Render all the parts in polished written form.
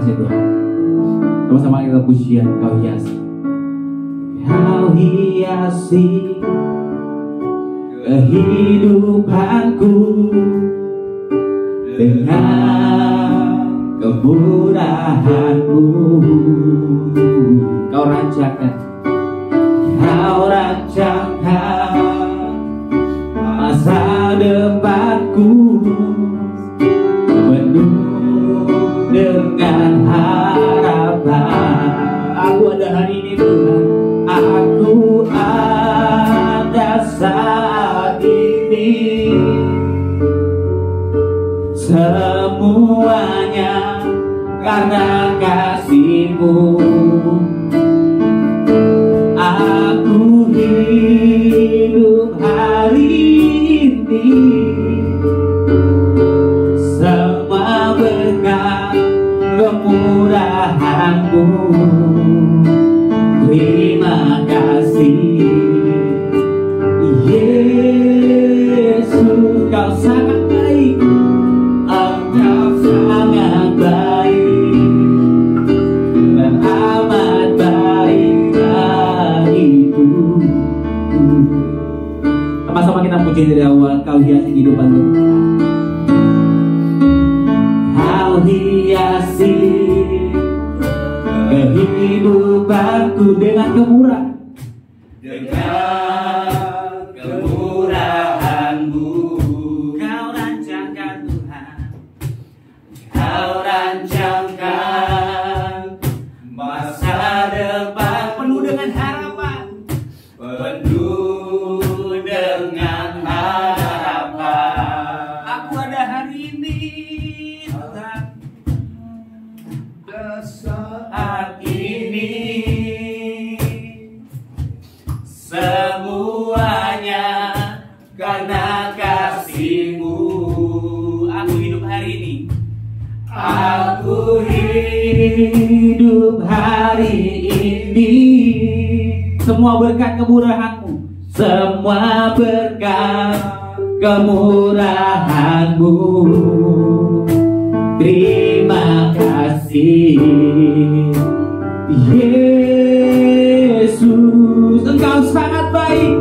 kasih Tuhan. Sama-sama kita pujian Kau hiasi. Kau hiasi kehidupanku dengan kemurahan-Mu. Kau rancangkan masa depanku penuh dengan harapan. Aku ada hari ini Tuhan, aku ada saat ini, semuanya karena kasih-Mu. Aku hidup hari ini, semua berkat kemurahan-Mu. Terima kasih Yesus, Kau sangat baik, Engkau sangat baik dan amat baik bagiku. Sama-sama kita puji dari awal. Kau hiasi kehidupan kita. Kau hiasi kehidupanku dengan kemurahan, dengan kemurahan-Mu. Kau rancangkan Tuhan, Kau rancangkan masa depan penuh dengan harapan, penuh dengan harapan. Aku ada hari ini Tuhan, saat ini, semuanya karena kasih-Mu. Aku hidup hari ini, aku hidup hari ini, semua berkat kemurahan-Mu, semua berkat kemurahan-Mu. Terima kasih Yesus, Engkau sangat baik,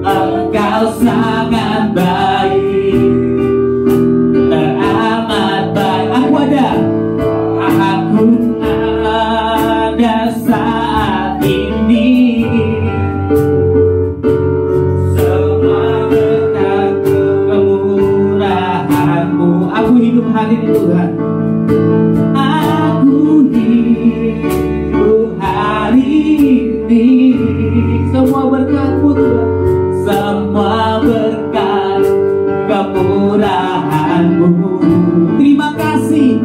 Engkau sangat baik, teramat baik. Aku ada saat ini, semua berkat kemurahan-Mu. Aku hidup hari ini Tuhan, aku hidup hari ini, semua berkat-Mu Tuhan, semua berkat kemurahan-Mu. Terima kasih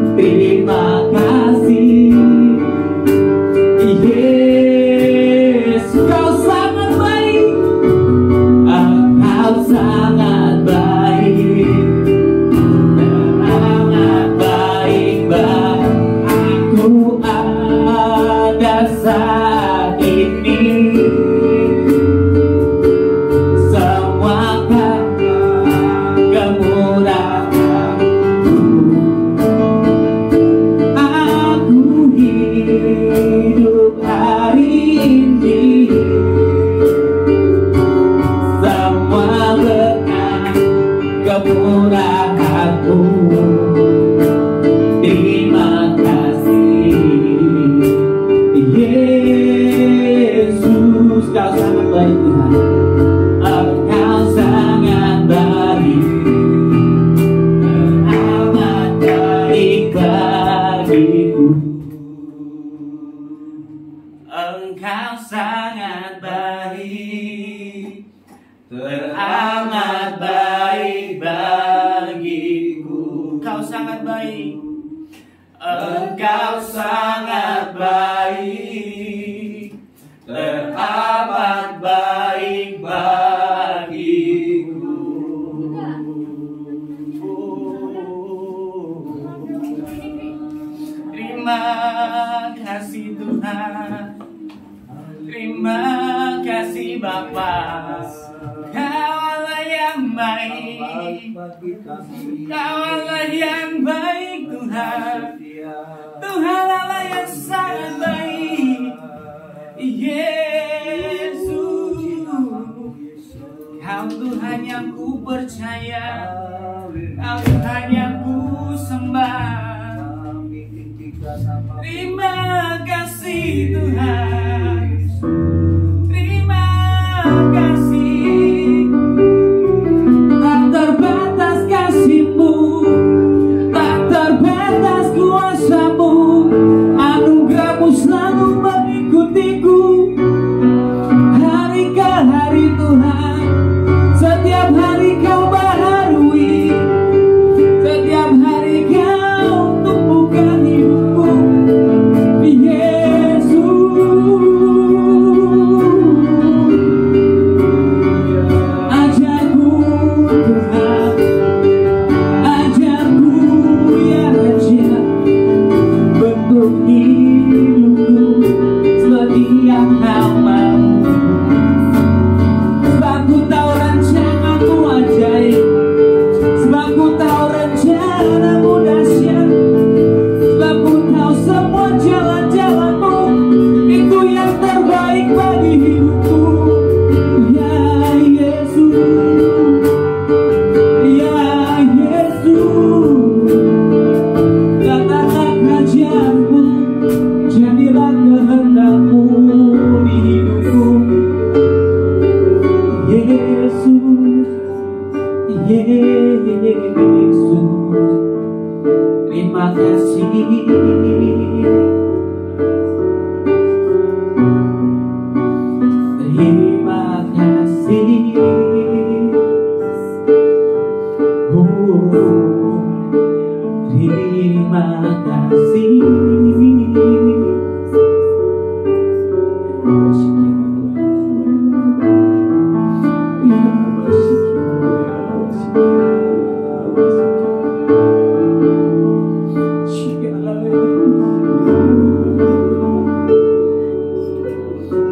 Yesus, Kau sangat baik, Engkau sangat baik, teramat baik bagiku. Ada saat ini, semua karena kemurahan-Mu. Aku hidup hari ini, semua berkat kemurahan-Mu. Terima kasih Yesus, Kau sangat baik Tuhan, Engkau sangat baik, teramat baik bagiku. Engkau sangat baik, teramat baik bagiku. Kau sangat baik, Engkau sangat baik, teramat baik bagiku. Terima kasih Tuhan, terima kasih Bapa. Kau Allah yang baik, Kau Allah yang baik Tuhan. Tuhan Allah yang sangat baik. Yesus, Kau Tuhan yang ku percaya, Kau Tuhan yang ku sembah. Terima kasih Tuhan, terima kasih. Tak terbatas kasih-Mu, tak terbatas kuasa-Mu, anugerah-Mu selalu mengikutiku. Hari ke hari Tuhan, setiap hari Kau baharui, setiap hari Kau tumbuhkan hidupku. Yesus, ajarku Tuhan, ajarku ya Raja, bentuk hidupku seperti yang Kau mau. Sebab ku tahu rencanamu ajaib, sebab ku tahu rencanamu dahsyat, sebab ku tahu semua jalan-jalanmu itu yang terbaik bagi hidupku. Ya Yesus, ya Yesus, datanglah kerajaanmu, jadilah kehendak-Mu di hidupku. Yesus, Yesus, terima kasih. Terima kasih. Oh, terima kasih.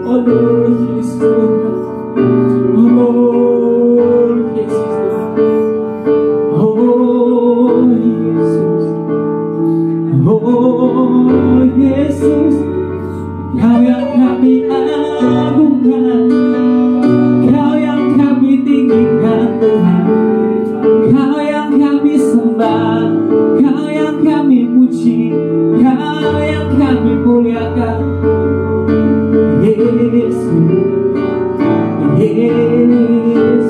Oh Lord Jesus, oh Lord Jesus, oh Jesus, oh Jesus, Kau yang kami agungkan, Kau yang kami tinggikan Tuhan, Kau yang kami sembah, Kau yang kami puji, Kau yang kami muliakan. Yesus, Yesus,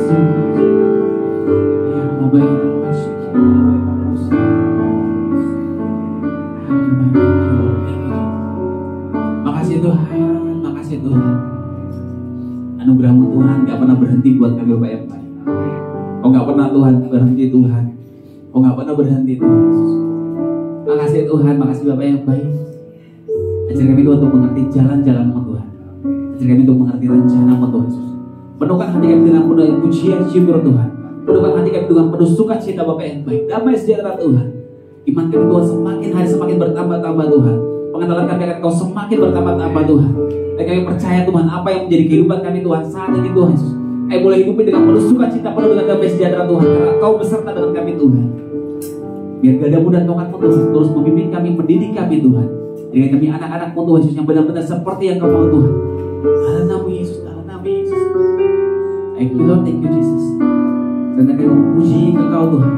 makasih Tuhan, makasih Tuhan. Anugerah-Mu Tuhan gak pernah berhenti buat kami Bapak yang baik. Oh gak pernah Tuhan berhenti Tuhan, oh gak pernah berhenti Tuhan Yesus. Makasih Tuhan, makasih Bapak yang baik. Ajar kami Tuhan untuk mengerti jalan-jalan-Mu Tuhan. Ajar kami untuk mengerti rencana-Mu Tuhan Yesus. Penuhkan hati kami dengan penuh pujian syukur Tuhan. Penuhkan hati kami dengan penuh sukacita Bapak yang baik. Damai sejahtera Tuhan. Iman kami Tuhan semakin hari semakin bertambah-tambah Tuhan. Pengenalan kami akan Kau semakin bertambah-tambah Tuhan. Dan kami percaya Tuhan apa yang menjadi kehidupan kami Tuhan saat ini Tuhan Yesus. Kami boleh hidup dengan penuh sukacita, penuh dengan damai sejahtera Tuhan. Karena Kau beserta dengan kami Tuhan. Biar gadamu dan tongkat-Mu Tuhan terus membimbing kami, mendidik kami Tuhan. Dengan kami anak-anak-Mu Tuhan Yesus yang benar-benar seperti yang Kau mau Tuhan. Dalam nama Yesus, dalam nama Yesus. Thank you Lord, thank you Jesus. Dan kami mau puji Engkau Tuhan,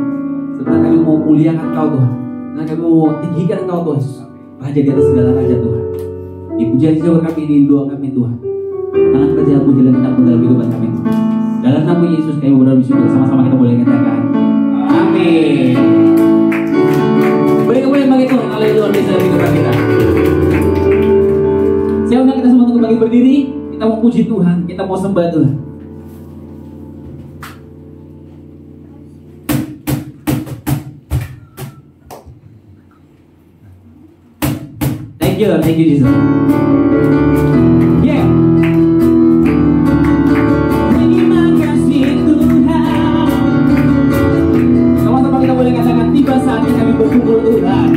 serta kami mau muliakan Engkau Tuhan, dan kami mau tinggikan Engkau Tuhan Yesus, Raja di atas segala raja Tuhan. Dipuji syukur kami ini, doa kami Tuhan. Tangan kerja-Mu jalan kita dalam kehidupan kami Tuhan. Dalam nama Yesus kami berdoa, sama-sama kita boleh katakan amin. Boleh kemuliaan bagi Tuhan, haleluya di dalam kehidupan kita. Saya undang kita semua untuk kembali berdiri. Kita mau puji Tuhan, kita mau sembah Tuhan. Thank you Jesus. Yeah. Terima kasih Tuhan. Sama-sama kita boleh katakan tiba saatnya kami berkumpul Tuhan.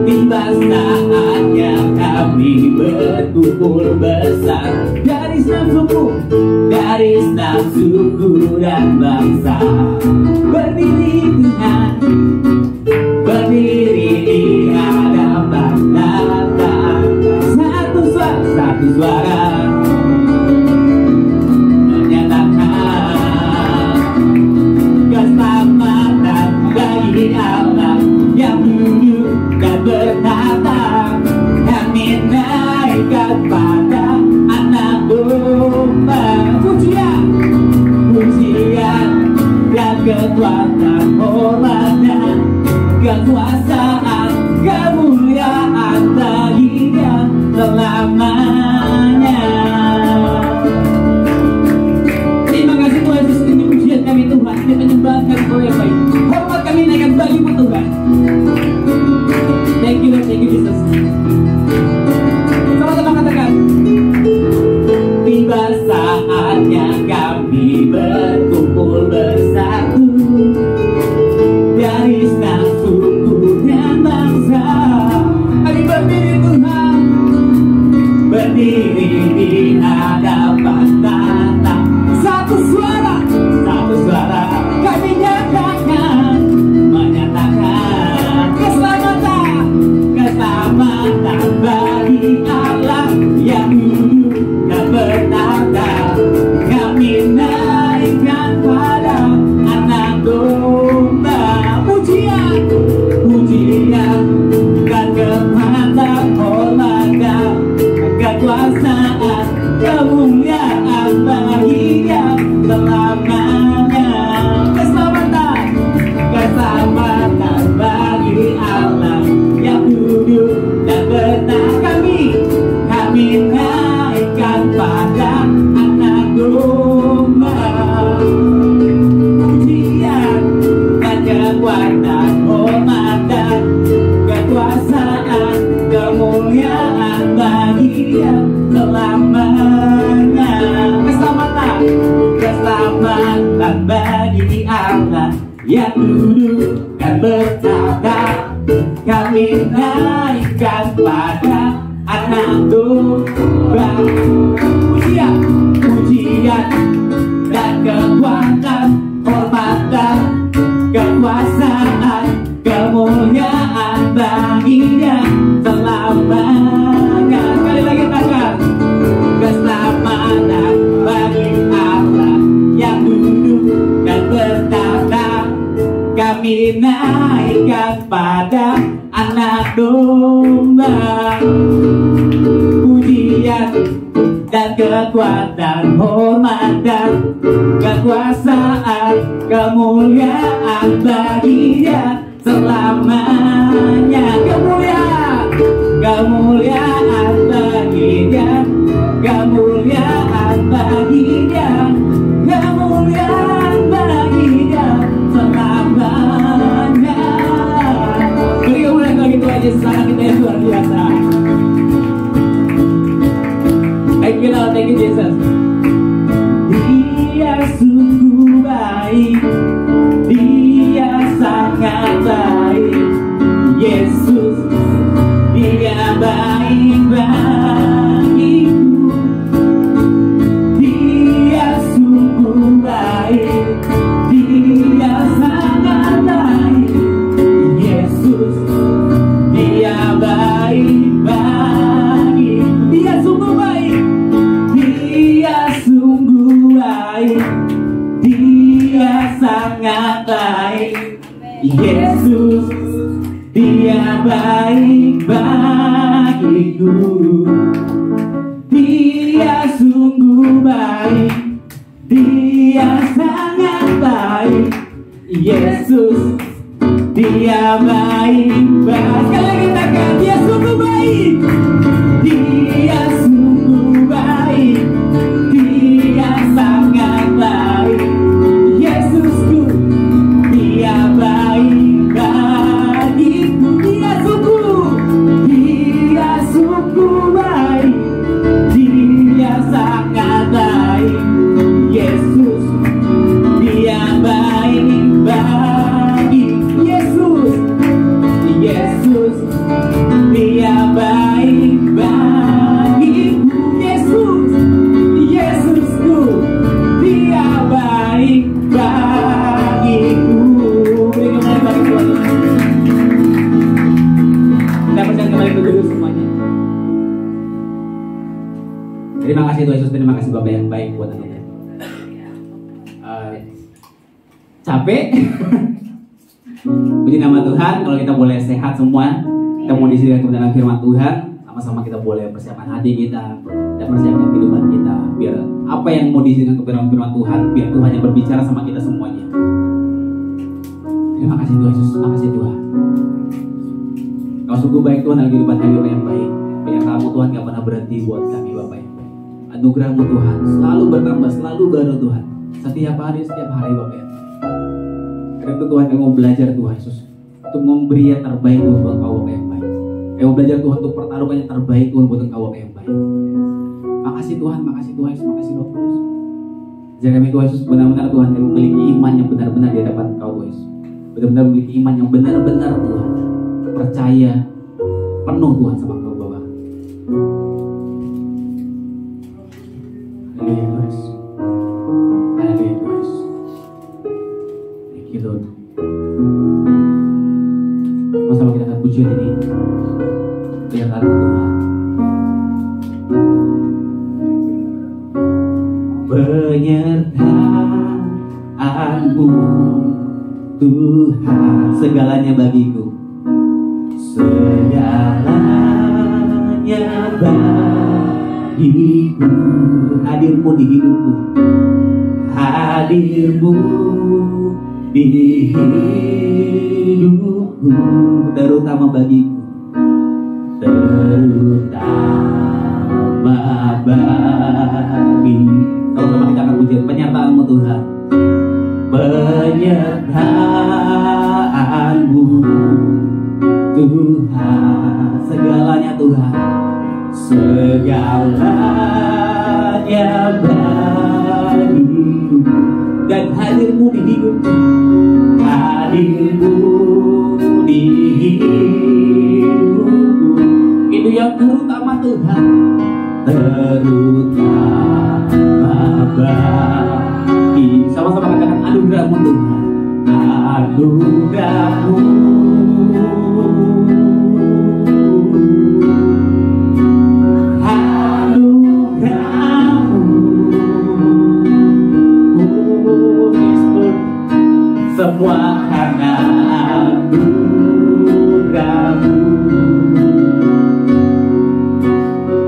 Tiba saatnya kami berkumpul bersama dari setiap suku dan bangsa. Berdiri Tuhan, berdiri kekuatan, hormat dan kekuasaan, kemuliaan bagi Dia selamanya. Terima kasih Tuhan Yesus, ini pujian kami Tuhan, ini penyembahan kami Kau yang baik, hormat kami naikkan bagi-Mu Tuhan. Thank you Lord, thank you Jesus. Sama-sama katakan, tiba saatnya kami berkumpul bersatu dari setiap suku dan bangsa. Kami berdiri Tuhan, berdiri di hadapan Tata. Satu suara kami nyatakan, menyatakan keselamatan bagi Allah yang hidup dan bertata. Kami naikkan pada Anak Domba. Pujian dan kekuatan, hormat dan kekuasaan, kemuliaan bagi Dia selamanya. Keselamatan bagi Allah yang duduk dan bertata. Kami naikkan pada Anak Domba. Pujian dan kekuatan, hormat dan kekuasaan, kemuliaan bagi Dia selamanya. Keselamatan bagi Allah yang duduk dan bertata. Kami naikkan pada Anak Domba. Pujian dan kekuatan, hormat dan kekuasaan, kemuliaan bagi Dia selamanya. Sekali lagi katakan, keselamatan bagi Allah yang duduk dan bertata. Kami naikkan pada Anak Domba. Pujian dan kekuatan, hormat dan kekuasaan, kemuliaan bagi Dia selamanya. Kemuliaan bagi Dia, kemuliaan bagi Dia, kemuliaan bagi Dia selamanya. Beri kemuliaan bagi Tuhan Yesus, sangat kita yang luar biasa. Thank you Lord, thank you Jesus. Dia sungguh baik, Dia sangat baik. Yesus, Dia baik bagiku. Dia sungguh baik, Dia sangat baik. Yesus, Dia baik bagiku. Dia sungguh baik, Dia sungguh baik, Dia sangat baik. Yesus, Dia baik bagiku. Dia sungguh baik, Dia sangat baik. Yesus, Dia baik bagiku. Sekali lagi katakan, Dia sungguh baik, Dia sungguh baik, Dia sangat baik. Yesusku, Dia baik bagiku. Dia sungguh baik, Dia sangat baik. Yesus, Dia baik bagiku. Yesus, Dia baik bagiku. Yesusku, Dia baik bagiku. Beri kemuliaan bagi Tuhan. Kita percaya kembali ke dulu semuanya. Terima kasih Tuhan Yesus, terima kasih Bapak yang baik buat anak. Capek? Puji nama Tuhan. Kalau kita boleh sehat semua, kita mau disini kebenaran firman Tuhan. Sama-sama kita boleh persiapkan hati kita dan persiapkan kehidupan kita, biar apa yang mau disini kebenaran firman Tuhan, biar Tuhan yang berbicara sama kita semuanya. Terima kasih Tuhan Yesus, terima kasih Tuhan. Kau sungguh baik Tuhan dalam kehidupan kami Bapak yang baik. Penyertaan-Mu Tuhan gak pernah berhenti buat kami Bapak yang baik. Anugerah-Mu Tuhan selalu bertambah, selalu baru Tuhan. Setiap hari Bapak yang baik. Karena itu Tuhan kami mau belajar Tuhan Yesus untuk memberi yang terbaik Tuhan buat Kau Bapak yang baik. Kami mau belajar Tuhan untuk pertaruhkan yang terbaik Tuhan buat Kau Bapak yang baik. Makasih Tuhan Yesus, makasih Roh Kudus. Jadi kami Tuhan Yesus benar-benar Tuhan kami memiliki iman yang benar-benar di hadapan Kau Tuhan Yesus. Benar-benar memiliki iman yang benar-benar Tuhan. Percaya penuh Tuhan sama Kau Bapa. Haleluya Tuhan Yesus. Haleluya Tuhan Yesus. Thank you Lord. Sama kita akan pujian ini. Pernyataan Tuhan. Penyertaan-Mu Tuhan, segalanya bagiku, segalanya bagiku. Hadir-Mu di hidupku, hadir-Mu di hidupku, terutama bagiku, terutama bagiku. Kalau sama kita akan pujian penyertaan-Mu Tuhan. Penyertaan-Mu Tuhan, segalanya Tuhan, segalanya bagiku. Dan hadir-Mu di hidupku, hadir-Mu di hidupku. Itu yang terutama Tuhan, terutama bagi. Sama-sama katakan anugerah-Mu Tuhan, anugerah-Mu, anugerah-Mu, semua karena anugerah-Mu,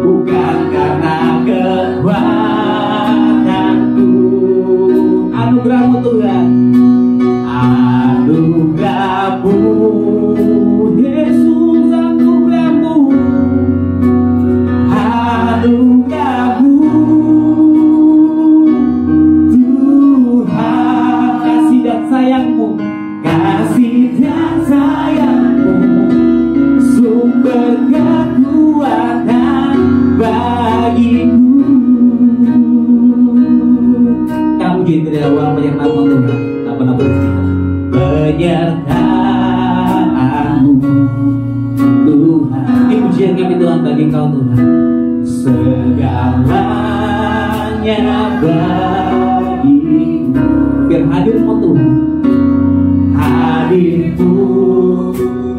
bukan karena kekuatanku. Anugerah-Mu Tuhan, anugerah-Mu Yesus, anugerah-Mu, anugerah-Mu Tuhan, kasih dan sayang-Mu, kasih dan sayang-Mu, sumber kekuatan bagiku. Puji tidak uang penyertaan-Mu Tuhan, tak pernah berhenti. Penyertaan-Mu Tuhan, ini pujian kami Tuhan bagi Kau Tuhan. Segalanya bagimu, biar hadir-Mu Tuhan, hadir-Mu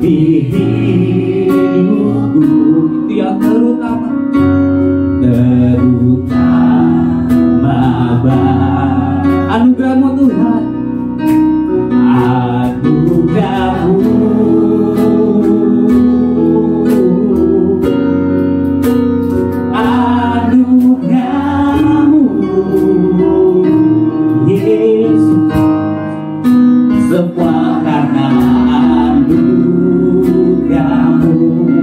di hidupku. Itu yang terutama, anugerah-Mu Tuhan, anugerah-Mu, anugerah-Mu Yesus, semua karena anugerah-Mu,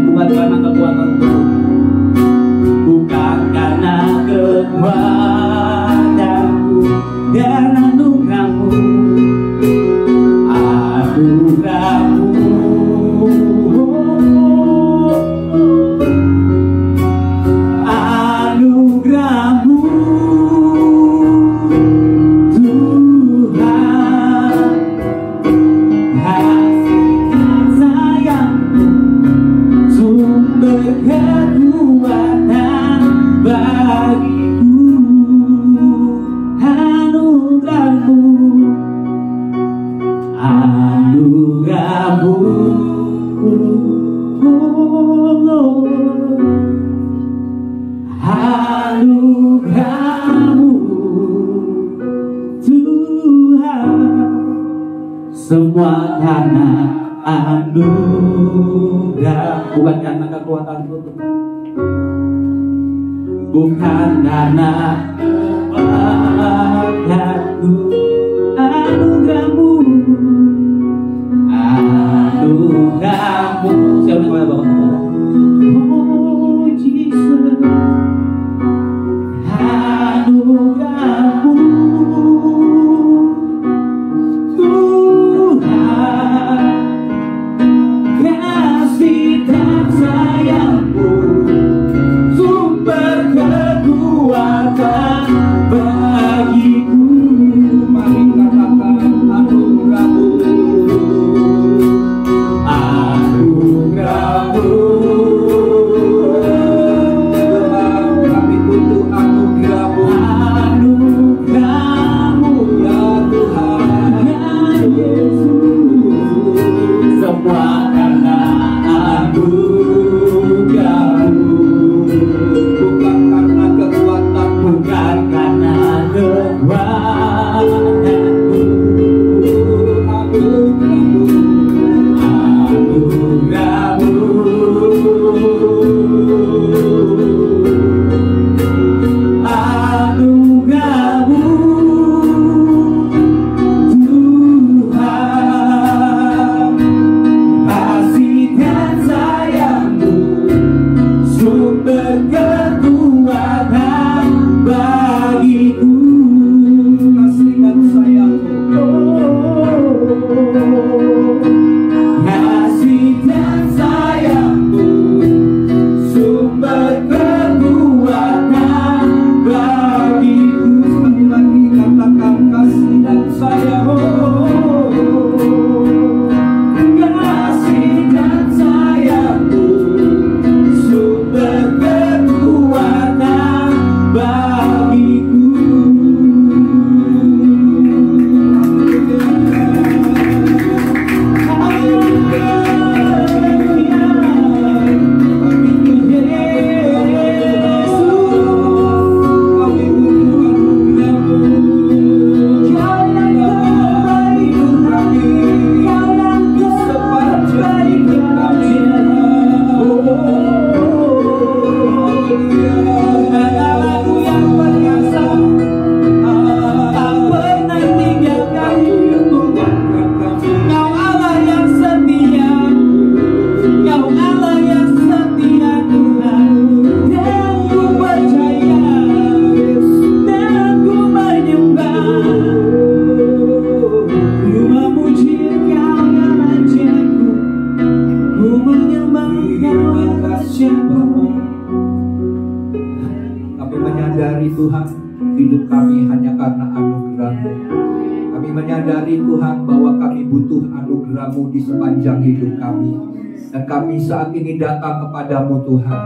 bukan karena kekuatanku, bukan karena kekuatanku, dan anugerah-Mu, anugerah-Mu, anugerah-Mu Tuhan, kasih dan sayang-Mu, sumber kekuatan bagiku. Anugerah-Mu, anugerah-Mu, anugerah-Mu Tuhan, semua karena anugerah, bukan karena kekuatanku Tuhan, bukan karena kekuatanku. Anugerah-Mu, kami hanya karena anugerah-Mu. Kami menyadari Tuhan bahwa kami butuh anugerah-Mu di sepanjang hidup kami. Dan kami saat ini datang kepadamu Tuhan.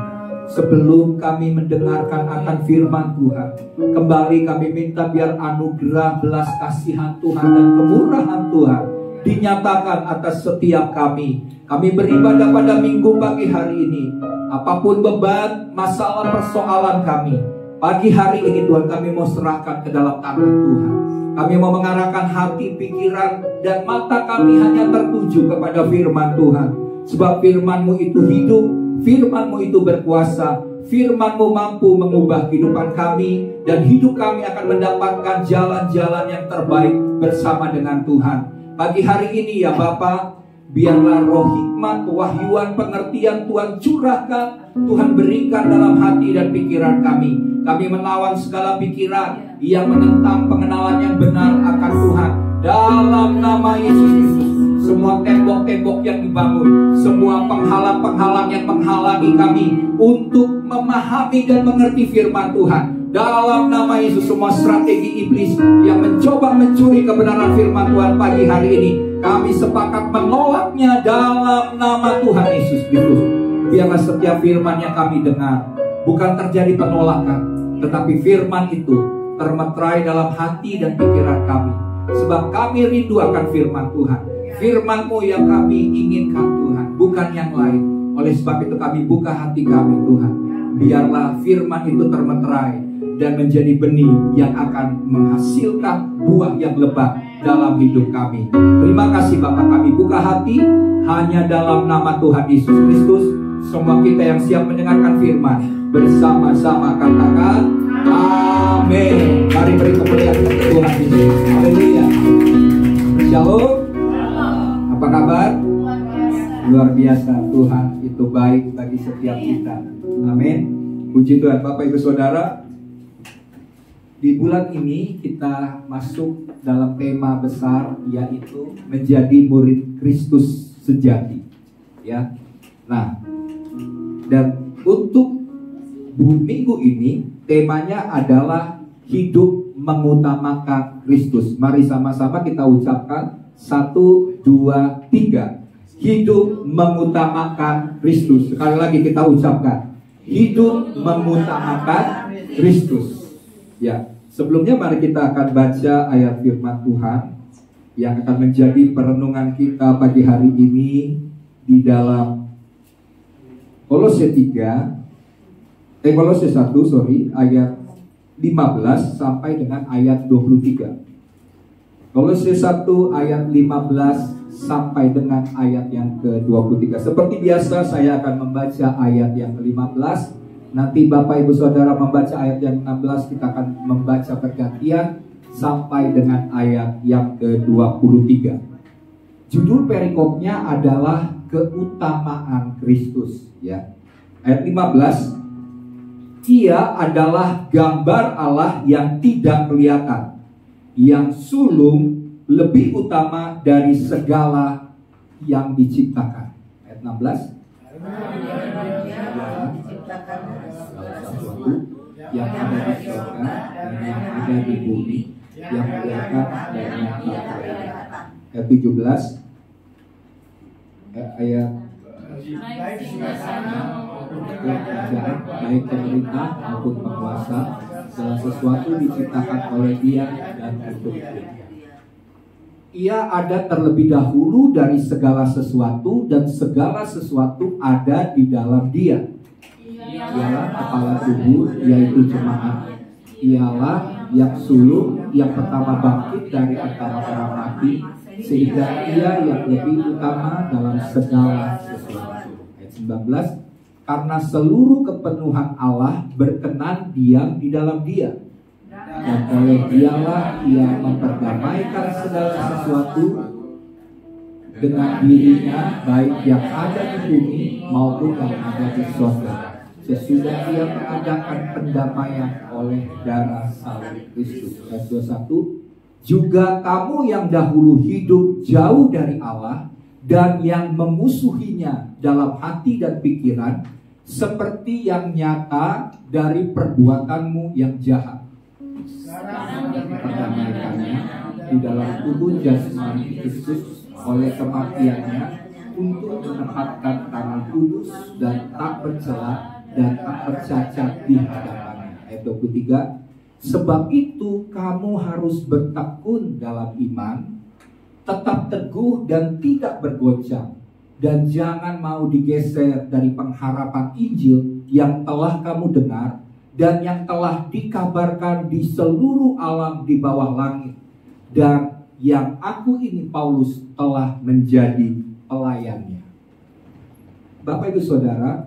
Sebelum kami mendengarkan akan firman Tuhan, kembali kami minta biar anugerah, belas kasihan Tuhan dan kemurahan Tuhan dinyatakan atas setiap kami. Kami beribadah pada minggu pagi hari ini. Apapun beban, masalah, persoalan kami, pagi hari ini Tuhan kami mau serahkan ke dalam tangan Tuhan. Kami mau mengarahkan hati, pikiran, dan mata kami hanya tertuju kepada firman Tuhan. Sebab firman-Mu itu hidup, firman-Mu itu berkuasa, firman-Mu mampu mengubah kehidupan kami, dan hidup kami akan mendapatkan jalan-jalan yang terbaik bersama dengan Tuhan. Pagi hari ini ya Bapa, biarlah roh hikmat, wahyuan, pengertian Tuhan curahkan, Tuhan berikan dalam hati dan pikiran kami. Kami melawan segala pikiran yang menentang pengenalan yang benar akan Tuhan. Dalam nama Yesus Kristus, semua tembok-tembok yang dibangun, semua penghalang-penghalang yang menghalangi kami untuk memahami dan mengerti firman Tuhan, dalam nama Yesus, semua strategi iblis yang mencoba mencuri kebenaran firman Tuhan pagi hari ini, kami sepakat menolaknya dalam nama Tuhan Yesus Kristus. Biarlah setiap firman yang kami dengar bukan terjadi penolakan, tetapi firman itu termeterai dalam hati dan pikiran kami. Sebab kami rindu akan firman Tuhan, firman-Mu yang kami inginkan Tuhan, bukan yang lain. Oleh sebab itu kami buka hati kami Tuhan. Biarlah firman itu termeterai dan menjadi benih yang akan menghasilkan buah yang lebat dalam hidup kami. Terima kasih Bapak, kami buka hati hanya dalam nama Tuhan Yesus Kristus. Semua kita yang siap mendengarkan firman bersama-sama katakan amin. Mari beri kemuliaan kepada Tuhan Yesus. Haleluya. Shalom. Apa kabar? Luar biasa. Tuhan itu baik bagi setiap kita. Amin. Puji Tuhan. Bapak Ibu Saudara, di bulan ini kita masuk dalam tema besar, yaitu menjadi murid Kristus sejati. Ya. Nah, dan untuk minggu ini temanya adalah hidup mengutamakan Kristus. Mari sama-sama kita ucapkan 1, 2, 3. Hidup mengutamakan Kristus. Sekali lagi kita ucapkan hidup mengutamakan Kristus. Ya, sebelumnya mari kita akan baca ayat firman Tuhan yang akan menjadi perenungan kita pagi hari ini di dalam Kolose 1 ayat 15 sampai dengan ayat 23. Kolose 1 ayat 15 sampai dengan ayat yang ke-23. Seperti biasa saya akan membaca ayat yang ke-15. Nanti Bapak Ibu Saudara membaca ayat yang 16, kita akan membaca bergantian sampai dengan ayat yang ke-23. Judul perikopnya adalah keutamaan Kristus, ya. Ayat 15, Ia adalah gambar Allah yang tidak kelihatan, yang sulung lebih utama dari segala yang diciptakan. Ayat 16, sesuatu yang ada di surga dan yang ada di bumi, yang kelihatan dan yang tak kelihatan. Ayat 17, ayat kerajaan baik pemerintah maupun penguasa, segala sesuatu diciptakan oleh Dia dan untuk Dia. Ia ada terlebih dahulu dari segala sesuatu, dan segala sesuatu ada di dalam Dia. Ialah kepala tubuh, yaitu jemaat. Ialah yang sulung, yang pertama bangkit dari antara orang mati, sehingga Ia yang lebih utama dalam segala sesuatu. Ayat 19, karena seluruh kepenuhan Allah berkenan diam di dalam Dia, dan oleh Dialah Ia memperdamaikan segala sesuatu dengan dirinya, baik yang ada di bumi maupun yang ada di surga, sesudah Ia mengadakan pendamaian oleh darah salib Kristus. Ayat 21, juga kamu yang dahulu hidup jauh dari Allah dan yang memusuhinya dalam hati dan pikiran, seperti yang nyata dari perbuatanmu yang jahat. Perdamaikannya di dalam tubuh jasmani Kristus oleh kematiannya untuk menempatkan tanah kudus dan tak bercela dan tak bercacat di hadapannya. Ayat 23. Sebab itu kamu harus bertekun dalam iman, tetap teguh dan tidak bergoncang, dan jangan mau digeser dari pengharapan Injil yang telah kamu dengar dan yang telah dikabarkan di seluruh alam di bawah langit, dan yang aku ini Paulus telah menjadi pelayannya. Bapak Ibu Saudara,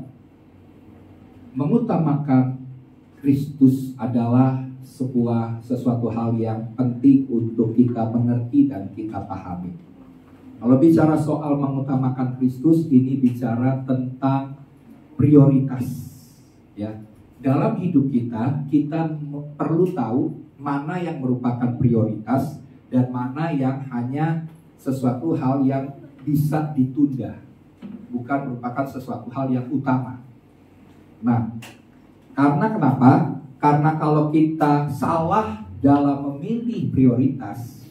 mengutamakan Kristus adalah sesuatu hal yang penting untuk kita mengerti dan kita pahami. Kalau bicara soal mengutamakan Kristus, ini bicara tentang prioritas, ya. Dalam hidup kita perlu tahu mana yang merupakan prioritas dan mana yang hanya sesuatu hal yang bisa ditunda, bukan merupakan sesuatu hal yang utama. Nah, karena kenapa? Karena kalau kita salah dalam memilih prioritas,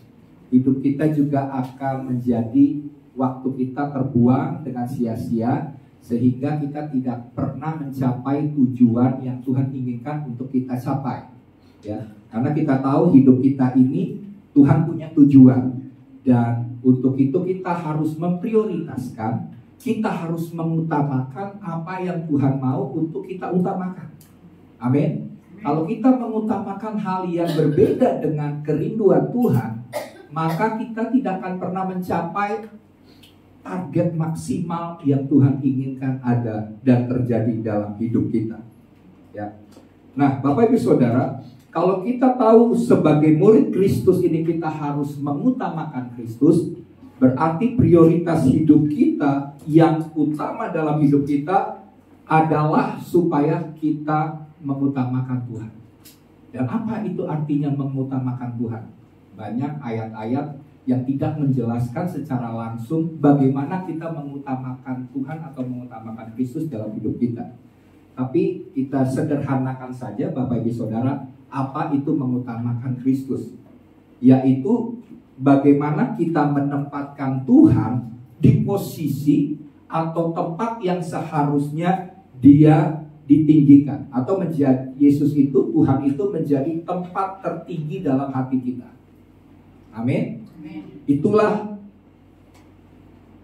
hidup kita juga akan menjadi waktu kita terbuang dengan sia-sia, sehingga kita tidak pernah mencapai tujuan yang Tuhan inginkan untuk kita capai, ya. Karena kita tahu hidup kita ini Tuhan punya tujuan, dan untuk itu kita harus memprioritaskan, kita harus mengutamakan apa yang Tuhan mau untuk kita utamakan. Amin. Kalau kita mengutamakan hal yang berbeda dengan kerinduan Tuhan, maka kita tidak akan pernah mencapai target maksimal yang Tuhan inginkan ada dan terjadi dalam hidup kita, ya. Nah, Bapak Ibu Saudara, kalau kita tahu sebagai murid Kristus ini kita harus mengutamakan Kristus, berarti prioritas hidup kita yang utama dalam hidup kita adalah supaya kita mengutamakan Tuhan. Dan apa itu artinya mengutamakan Tuhan? Banyak ayat-ayat yang tidak menjelaskan secara langsung bagaimana kita mengutamakan Tuhan atau mengutamakan Kristus dalam hidup kita. Tapi kita sederhanakan saja Bapak Ibu Saudara, apa itu mengutamakan Kristus? Yaitu bagaimana kita menempatkan Tuhan di posisi atau tempat yang seharusnya Dia ditinggikan, atau menjadi Yesus itu, Tuhan itu menjadi tempat tertinggi dalam hati kita. Amin. Itulah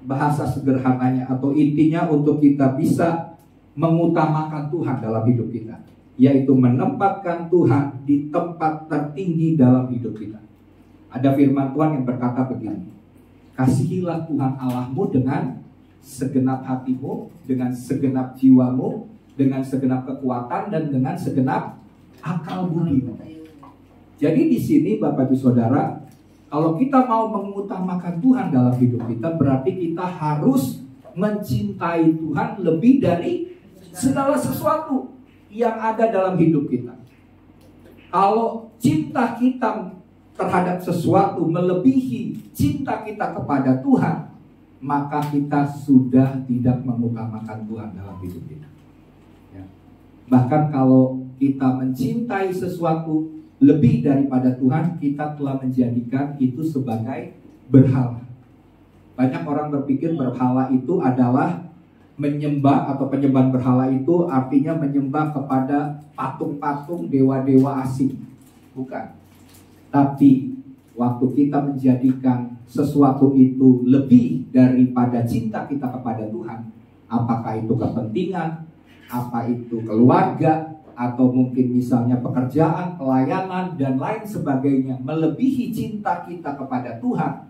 bahasa sederhananya atau intinya untuk kita bisa mengutamakan Tuhan dalam hidup kita, yaitu menempatkan Tuhan di tempat tertinggi dalam hidup kita. Ada firman Tuhan yang berkata begini: kasihilah Tuhan Allahmu dengan segenap hatimu, dengan segenap jiwamu, dengan segenap kekuatan, dan dengan segenap akal budimu. Jadi di sini Bapak Ibu Saudara, kalau kita mau mengutamakan Tuhan dalam hidup kita, berarti kita harus mencintai Tuhan lebih dari segala sesuatu yang ada dalam hidup kita. Kalau cinta kita terhadap sesuatu melebihi cinta kita kepada Tuhan, maka kita sudah tidak mengutamakan Tuhan dalam hidup kita. Ya. Bahkan kalau kita mencintai sesuatu lebih daripada Tuhan, kita telah menjadikan itu sebagai berhala. Banyak orang berpikir berhala itu adalah menyembah, atau penyembahan berhala itu artinya menyembah kepada patung-patung dewa-dewa asing. Bukan. Tapi waktu kita menjadikan sesuatu itu lebih daripada cinta kita kepada Tuhan, apakah itu kepentingan, apa itu keluarga, atau mungkin misalnya pekerjaan, pelayanan, dan lain sebagainya, melebihi cinta kita kepada Tuhan,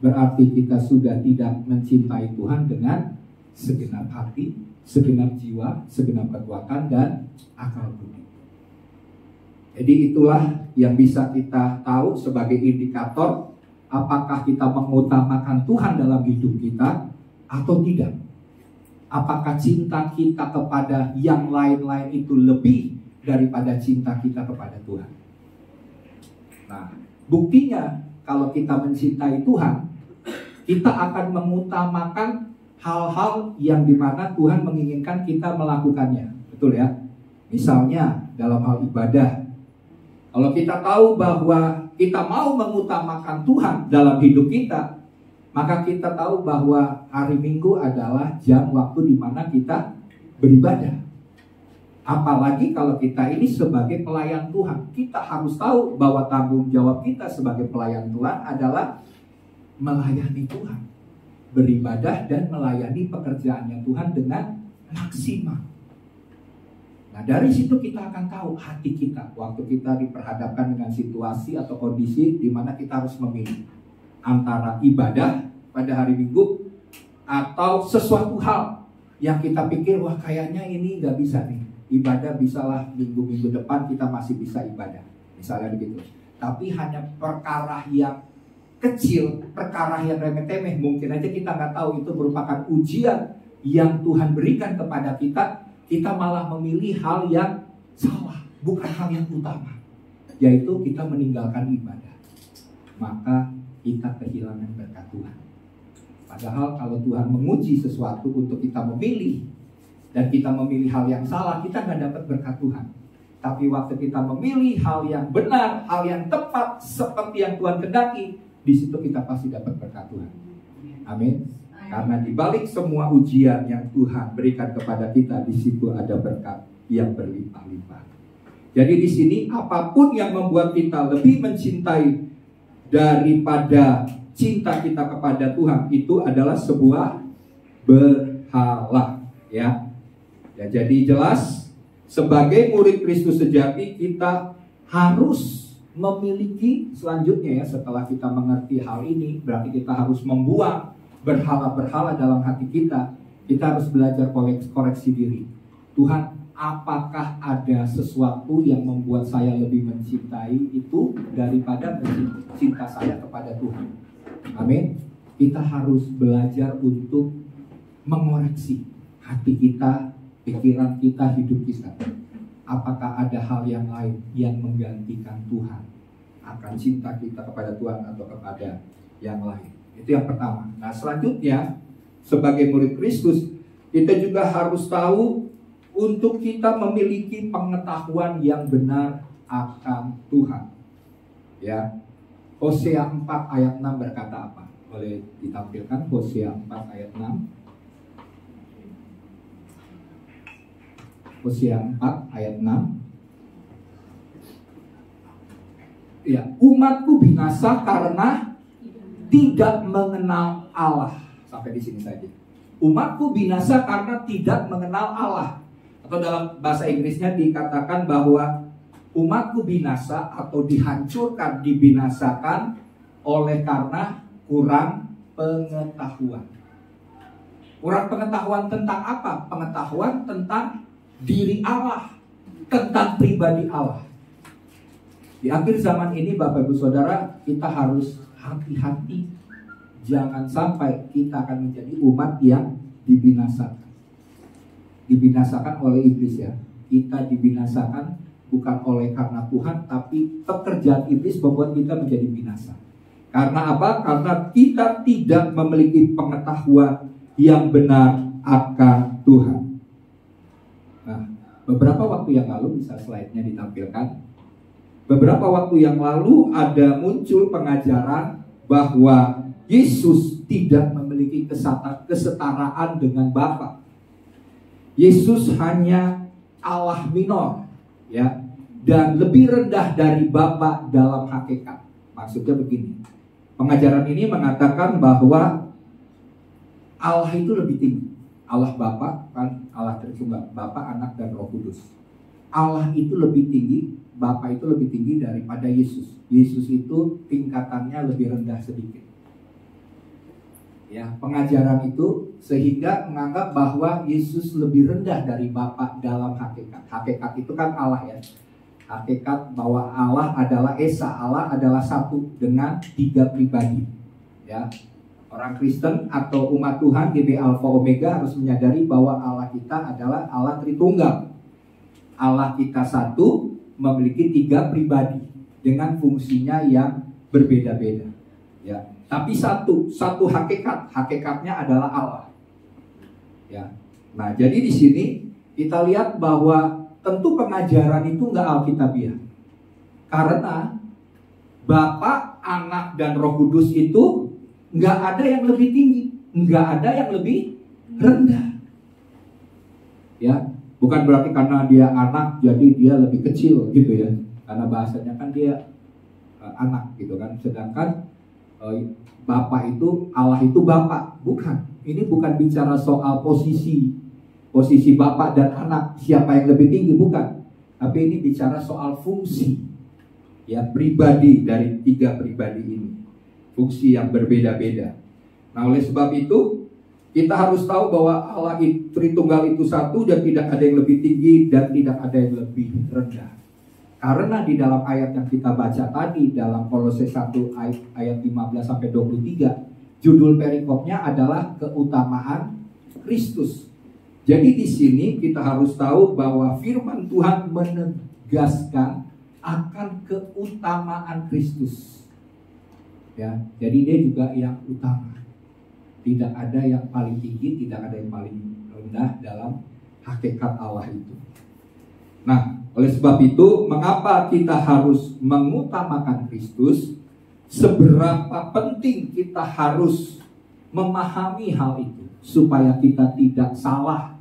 berarti kita sudah tidak mencintai Tuhan dengan segenap hati, segenap jiwa, segenap kekuatan, dan akal budi. Jadi itulah yang bisa kita tahu sebagai indikator apakah kita mengutamakan Tuhan dalam hidup kita atau tidak. Apakah cinta kita kepada yang lain-lain itu lebih daripada cinta kita kepada Tuhan? Nah, buktinya kalau kita mencintai Tuhan, kita akan mengutamakan hal-hal yang dimana Tuhan menginginkan kita melakukannya. Betul ya? Misalnya dalam hal ibadah, Kalau kita tahu bahwa kita mau mengutamakan Tuhan dalam hidup kita, maka kita tahu bahwa hari Minggu adalah jam waktu di mana kita beribadah. Apalagi kalau kita ini sebagai pelayan Tuhan, kita harus tahu bahwa tanggung jawab kita sebagai pelayan Tuhan adalah melayani Tuhan, beribadah dan melayani pekerjaannya Tuhan dengan maksimal. Nah, dari situ kita akan tahu hati kita waktu kita diperhadapkan dengan situasi atau kondisi di mana kita harus memilih antara ibadah pada hari Minggu atau sesuatu hal yang kita pikir, wah kayaknya ini nggak bisa nih, ibadah bisalah minggu-minggu depan kita masih bisa ibadah, misalnya begitu. Tapi hanya perkara yang kecil, perkara yang remeh-temeh, mungkin aja kita nggak tahu itu merupakan ujian yang Tuhan berikan kepada kita. Kita malah memilih hal yang salah, bukan hal yang utama, yaitu kita meninggalkan ibadah. Maka kita kehilangan berkat Tuhan. Padahal kalau Tuhan menguji sesuatu untuk kita memilih, dan kita memilih hal yang salah, kita nggak dapat berkat Tuhan. Tapi waktu kita memilih hal yang benar, hal yang tepat, seperti yang Tuhan kehendaki, di situ kita pasti dapat berkat Tuhan. Amin. Karena di balik semua ujian yang Tuhan berikan kepada kita, di situ ada berkat yang berlimpah-limpah. Jadi di sini apapun yang membuat kita lebih mencintai daripada cinta kita kepada Tuhan, itu adalah sebuah berhala, ya. Ya, jadi jelas sebagai murid Kristus sejati kita harus memiliki selanjutnya, ya, setelah kita mengerti hal ini, berarti kita harus membuang berhala-berhala dalam hati kita. Kita harus belajar koreksi diri. Tuhan, apakah ada sesuatu yang membuat saya lebih mencintai itu daripada cinta saya kepada Tuhan? Amin. Kita harus belajar untuk mengoreksi hati kita, pikiran kita, hidup kita. Apakah ada hal yang lain yang menggantikan Tuhan akan cinta kita kepada Tuhan atau kepada yang lain? Itu yang pertama. Nah, selanjutnya sebagai murid Kristus kita juga harus tahu untuk kita memiliki pengetahuan yang benar akan Tuhan. Ya. Hosea 4 ayat 6 berkata apa? Boleh ditampilkan Hosea 4 ayat 6. Hosea 4 ayat 6. Ya, umatku binasa karena tidak mengenal Allah. Sampai di sini saja. Umatku binasa karena tidak mengenal Allah. Atau dalam bahasa Inggrisnya dikatakan bahwa umatku binasa atau dihancurkan, dibinasakan oleh karena kurang pengetahuan. Kurang pengetahuan tentang apa? Pengetahuan tentang diri Allah, tentang pribadi Allah. Di akhir zaman ini Bapak Ibu Saudara, kita harus hati-hati, jangan sampai kita akan menjadi umat yang dibinasakan. Dibinasakan oleh iblis, ya. Kita dibinasakan bukan oleh karena Tuhan, tapi pekerjaan iblis membuat kita menjadi binasa. Karena apa? Karena kita tidak memiliki pengetahuan yang benar akan Tuhan. Nah, beberapa waktu yang lalu, bisa slide-nya ditampilkan. Beberapa waktu yang lalu ada muncul pengajaran bahwa Yesus tidak memiliki kesetaraan dengan Bapa. Yesus hanya Allah minor, ya, dan lebih rendah dari Bapa dalam hakikat. Maksudnya begini, pengajaran ini mengatakan bahwa Allah itu lebih tinggi. Allah Bapa, kan Allah Tritunggal, Bapa, Anak, dan Roh Kudus. Allah itu lebih tinggi, Bapa itu lebih tinggi daripada Yesus. Yesus itu tingkatannya lebih rendah sedikit. Ya, pengajaran itu sehingga menganggap bahwa Yesus lebih rendah dari Bapa dalam hakikat. Hakikat itu kan Allah, ya. Hakikat bahwa Allah adalah Esa, Allah adalah satu dengan 3 pribadi. Ya. Orang Kristen atau umat Tuhan GB Alpha Omega harus menyadari bahwa Allah kita adalah Allah Tritunggal. Allah kita satu, memiliki 3 pribadi dengan fungsinya yang berbeda-beda. Ya, tapi satu hakikat, hakikatnya adalah Allah. Ya, nah jadi di sini kita lihat bahwa tentu pengajaran itu nggak alkitabiah. Karena Bapa, Anak, dan Roh Kudus itu nggak ada yang lebih tinggi, nggak ada yang lebih rendah. Ya, bukan berarti karena dia anak jadi dia lebih kecil gitu ya. Karena bahasanya kan dia anak gitu kan. Sedangkan Bapa itu, Allah itu Bapa, bukan. Ini bukan bicara soal posisi Bapa dan anak, siapa yang lebih tinggi, bukan. Tapi ini bicara soal fungsi, ya, pribadi dari tiga pribadi ini, fungsi yang berbeda-beda. Nah, oleh sebab itu kita harus tahu bahwa Allah Tritunggal itu satu dan tidak ada yang lebih tinggi dan tidak ada yang lebih rendah. Karena di dalam ayat yang kita baca tadi dalam Kolose 1 ayat 15 sampai 23, judul perikopnya adalah keutamaan Kristus. Jadi di sini kita harus tahu bahwa firman Tuhan menegaskan akan keutamaan Kristus. Ya, jadi dia juga yang utama. Tidak ada yang paling tinggi, tidak ada yang paling rendah dalam hakikat Allah itu. Nah, oleh sebab itu, mengapa kita harus mengutamakan Kristus? Seberapa penting kita harus memahami hal itu supaya kita tidak salah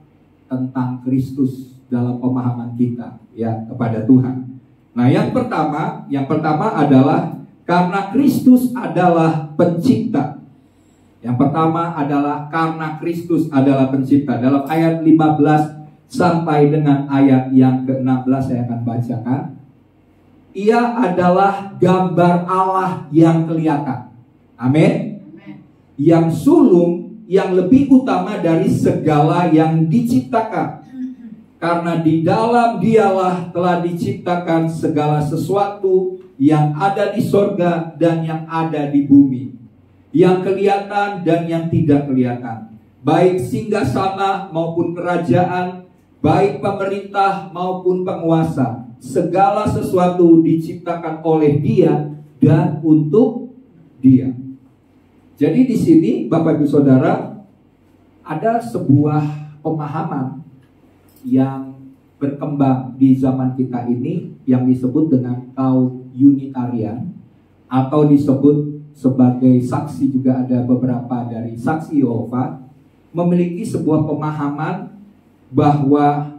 tentang Kristus dalam pemahaman kita ya kepada Tuhan. Nah, yang pertama adalah karena Kristus adalah pencipta. Yang pertama adalah karena Kristus adalah pencipta. Dalam ayat 15 sampai dengan ayat yang ke-16 saya akan bacakan. Ia adalah gambar Allah yang kelihatan. Amin. Yang sulung, yang lebih utama dari segala yang diciptakan. Karena di dalam dialah telah diciptakan segala sesuatu yang ada di sorga dan yang ada di bumi, yang kelihatan dan yang tidak kelihatan, baik singgasana maupun kerajaan, baik pemerintah maupun penguasa. Segala sesuatu diciptakan oleh Dia dan untuk Dia. Jadi di sini Bapak Ibu Saudara, ada sebuah pemahaman yang berkembang di zaman kita ini yang disebut dengan kaum Unitarian, atau disebut sebagai saksi, juga ada beberapa dari saksi Yehova, memiliki sebuah pemahaman bahwa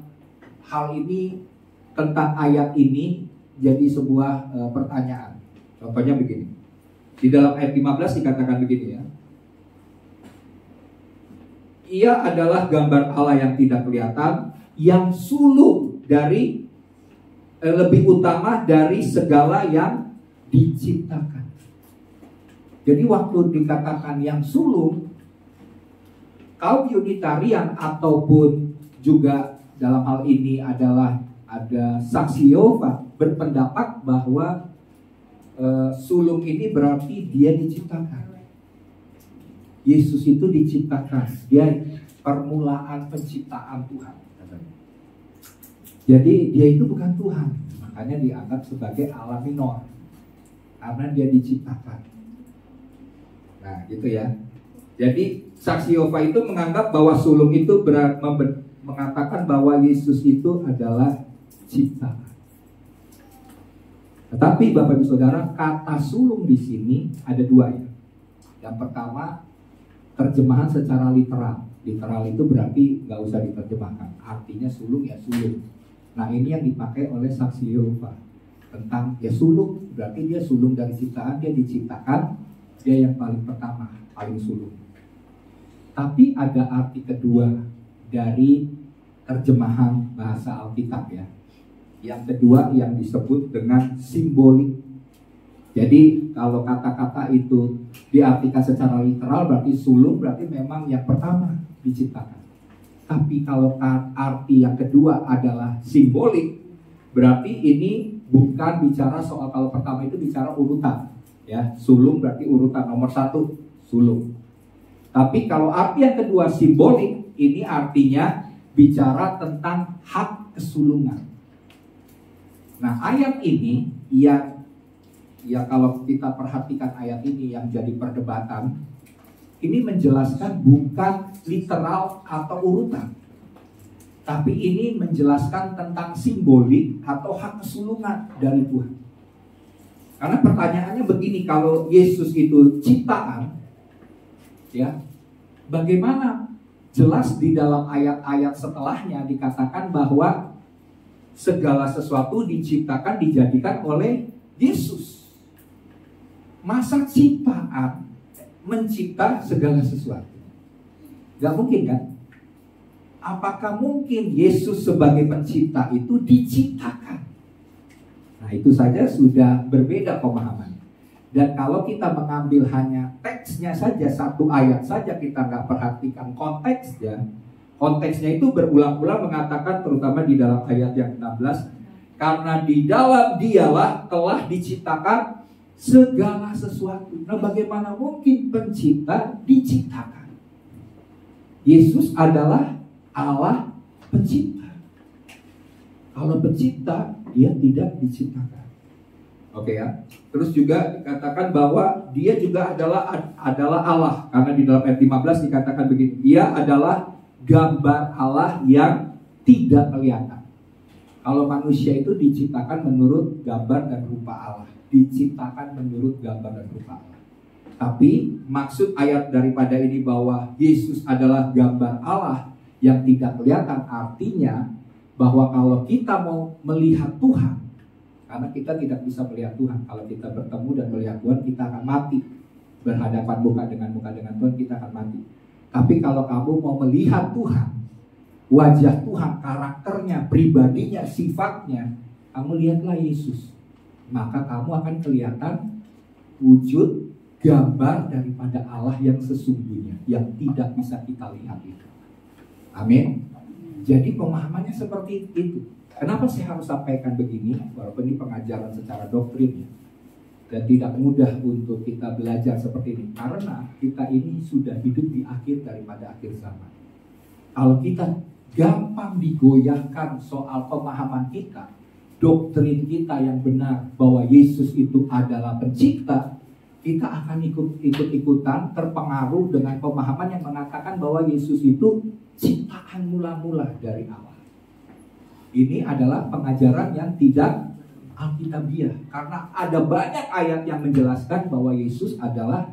hal ini tentang ayat ini jadi sebuah pertanyaan. Contohnya begini. Di dalam ayat 15 dikatakan begini ya. Ia adalah gambar Allah yang tidak kelihatan, yang sulung dari lebih utama dari segala yang diciptakan. Jadi waktu dikatakan yang sulung, kaum Unitarian ataupun juga dalam hal ini adalah ada saksi Yehova berpendapat bahwa sulung ini berarti dia diciptakan. Yesus itu diciptakan, dia permulaan penciptaan Tuhan. Jadi dia itu bukan Tuhan, makanya dianggap sebagai Allah minor karena dia diciptakan. Nah gitu ya. Jadi saksi Yehova itu menganggap bahwa sulung itu mengatakan bahwa Yesus itu adalah ciptaan. Tetapi Bapak Ibu Saudara, kata sulung di sini ada dua ya. Yang pertama, terjemahan secara literal. Literal itu berarti nggak usah diterjemahkan. Artinya sulung ya sulung. Nah ini yang dipakai oleh saksi Yehova tentang ya sulung, berarti dia sulung dari ciptaan, dia diciptakan, dia yang paling pertama, paling sulung. Tapi ada arti kedua dari terjemahan bahasa Alkitab ya. Yang kedua yang disebut dengan simbolik. Jadi kalau kata-kata itu diartikan secara literal berarti sulung, berarti memang yang pertama diciptakan. Tapi kalau arti yang kedua adalah simbolik, berarti ini bukan bicara soal, kalau pertama itu bicara urutan ya, sulung berarti urutan nomor 1 sulung. Tapi kalau arti yang kedua simbolik, ini artinya bicara tentang hak kesulungan. Nah ayat ini ya kalau kita perhatikan ayat ini yang jadi perdebatan, ini menjelaskan bukan literal atau urutan, tapi ini menjelaskan tentang simbolik atau hak kesulungan dari Tuhan. Karena pertanyaannya begini, kalau Yesus itu ciptaan, ya, bagaimana jelas di dalam ayat-ayat setelahnya dikatakan bahwa segala sesuatu diciptakan, dijadikan oleh Yesus. Masa ciptaan mencipta segala sesuatu? Gak mungkin kan? Apakah mungkin Yesus sebagai pencipta itu diciptakan? Nah, itu saja sudah berbeda pemahaman. Dan kalau kita mengambil hanya teksnya saja, satu ayat saja, kita nggak perhatikan konteksnya. Konteksnya itu berulang-ulang mengatakan, terutama di dalam ayat yang 16, karena di dalam dialah telah diciptakan segala sesuatu. Nah, bagaimana mungkin pencipta diciptakan? Yesus adalah Allah pencipta. Kalau pencipta, dia tidak diciptakan. Oke ya. Terus juga dikatakan bahwa dia juga adalah Allah. Karena di dalam ayat 15 dikatakan begini, dia adalah gambar Allah yang tidak kelihatan. Kalau manusia itu diciptakan menurut gambar dan rupa Allah. Diciptakan menurut gambar dan rupa Allah. Tapi maksud ayat daripada ini bahwa Yesus adalah gambar Allah yang tidak kelihatan, artinya bahwa kalau kita mau melihat Tuhan, karena kita tidak bisa melihat Tuhan, kalau kita bertemu dan melihat Tuhan, kita akan mati. Berhadapan muka dengan Tuhan, kita akan mati. Tapi kalau kamu mau melihat Tuhan, wajah Tuhan, karakternya, pribadinya, sifatnya, kamu lihatlah Yesus. Maka kamu akan kelihatan wujud gambar daripada Allah yang sesungguhnya, yang tidak bisa kita lihat itu. Amin. Jadi pemahamannya seperti itu. Kenapa saya harus sampaikan begini? Walaupun ini pengajaran secara doktrin, dan tidak mudah untuk kita belajar seperti ini, karena kita ini sudah hidup di akhir daripada akhir zaman. Kalau kita gampang digoyahkan soal pemahaman kita, doktrin kita yang benar bahwa Yesus itu adalah pencipta, kita akan ikut-ikutan terpengaruh dengan pemahaman yang mengatakan bahwa Yesus itu ciptaan mula-mula dari Allah. Ini adalah pengajaran yang tidak alkitabiah, karena ada banyak ayat yang menjelaskan bahwa Yesus adalah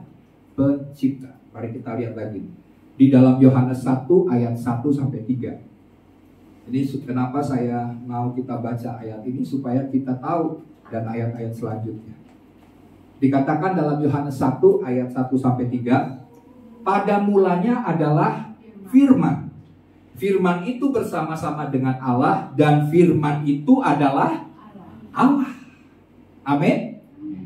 pencipta. Mari kita lihat lagi di dalam Yohanes 1 ayat 1 sampai 3. Ini kenapa saya mau kita baca ayat ini, supaya kita tahu dan ayat-ayat selanjutnya. Dikatakan dalam Yohanes 1 ayat 1 sampai 3, pada mulanya adalah firman. Firman itu bersama-sama dengan Allah, dan firman itu adalah Allah. Amin.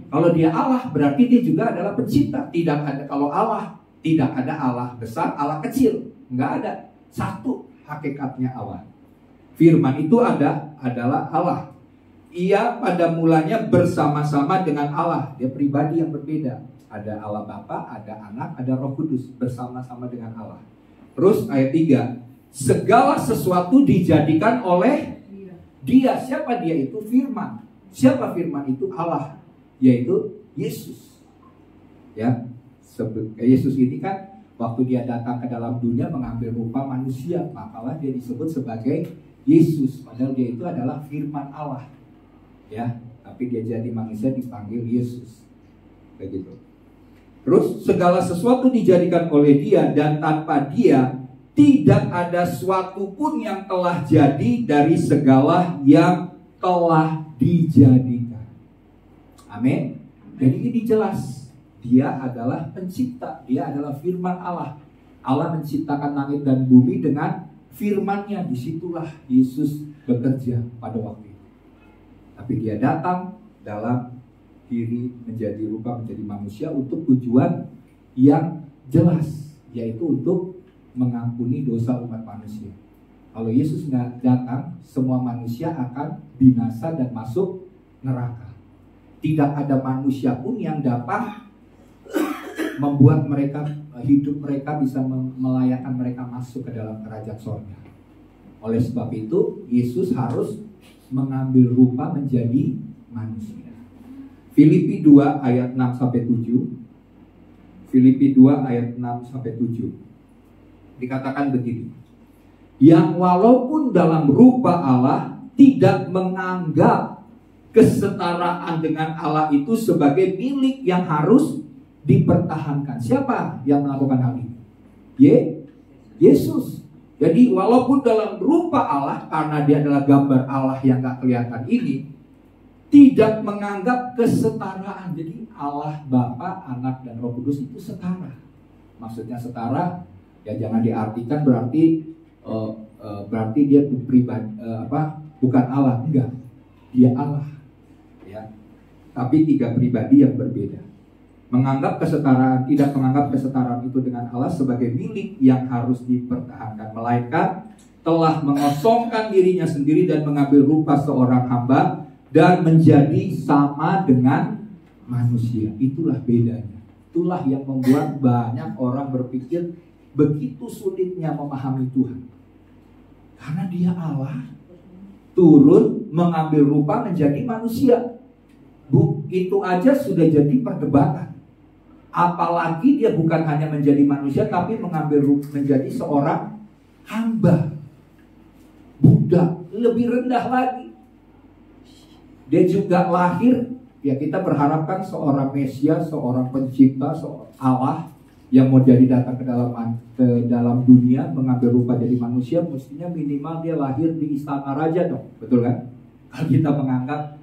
Kalau dia Allah, berarti dia juga adalah pencipta. Tidak ada, kalau Allah, tidak ada Allah besar, Allah kecil. Enggak ada. Satu hakikatnya Allah. Firman itu adalah Allah. Ia pada mulanya bersama-sama dengan Allah. Dia pribadi yang berbeda. Ada Allah Bapa, ada Anak, ada Roh Kudus bersama-sama dengan Allah. Terus ayat 3, segala sesuatu dijadikan oleh Dia. Siapa Dia itu? Firman. Siapa Firman itu? Allah, yaitu Yesus. Ya, Yesus ini kan waktu dia datang ke dalam dunia mengambil rupa manusia, makalah dia disebut sebagai Yesus. Padahal dia itu adalah Firman Allah. Ya, tapi dia jadi manusia dipanggil Yesus. Begitu. Terus segala sesuatu dijadikan oleh Dia, dan tanpa Dia tidak ada suatu pun yang telah jadi dari segala yang telah dijadikan. Amin. Jadi ini jelas, Dia adalah pencipta, Dia adalah Firman Allah. Allah menciptakan langit dan bumi dengan firman-Nya. Disitulah Yesus bekerja pada waktu itu. Tapi Dia datang dalam diri menjadi rupa, menjadi manusia untuk tujuan yang jelas, yaitu untuk mengampuni dosa umat manusia. Kalau Yesus nggak datang, semua manusia akan binasa dan masuk neraka. Tidak ada manusia pun yang dapat membuat mereka, hidup mereka bisa melayakkan mereka masuk ke dalam kerajaan surga. Oleh sebab itu, Yesus harus mengambil rupa menjadi manusia. Filipi 2 ayat 6 sampai 7. Filipi 2 ayat 6 sampai 7. Dikatakan begini. Yang walaupun dalam rupa Allah tidak menganggap kesetaraan dengan Allah itu sebagai milik yang harus dipertahankan. Siapa yang melakukan hal ini? Yesus. Jadi walaupun dalam rupa Allah, karena dia adalah gambar Allah yang gak kelihatan ini, tidak menganggap kesetaraan. Jadi Allah Bapa, Anak, dan Roh Kudus itu setara. Maksudnya setara, ya jangan diartikan berarti dia pribadi, bukan Allah. Enggak, dia Allah. Ya. Tapi tiga pribadi yang berbeda. Tidak menganggap kesetaraan itu dengan Allah sebagai milik yang harus dipertahankan, melainkan telah mengosongkan dirinya sendiri dan mengambil rupa seorang hamba dan menjadi sama dengan manusia. Itulah bedanya. Itulah yang membuat banyak orang berpikir begitu sulitnya memahami Tuhan. Karena dia Allah turun mengambil rupa menjadi manusia. Itu aja sudah jadi perdebatan. Apalagi dia bukan hanya menjadi manusia, tapi menjadi seorang hamba, budak, lebih rendah lagi. Dia juga lahir, ya kita berharapkan seorang Mesias, seorang pencipta, seorang Allah yang mau jadi datang ke dalam dunia, mengambil rupa jadi manusia, mestinya minimal dia lahir di istana raja dong, betul kan? Kalau kita menganggap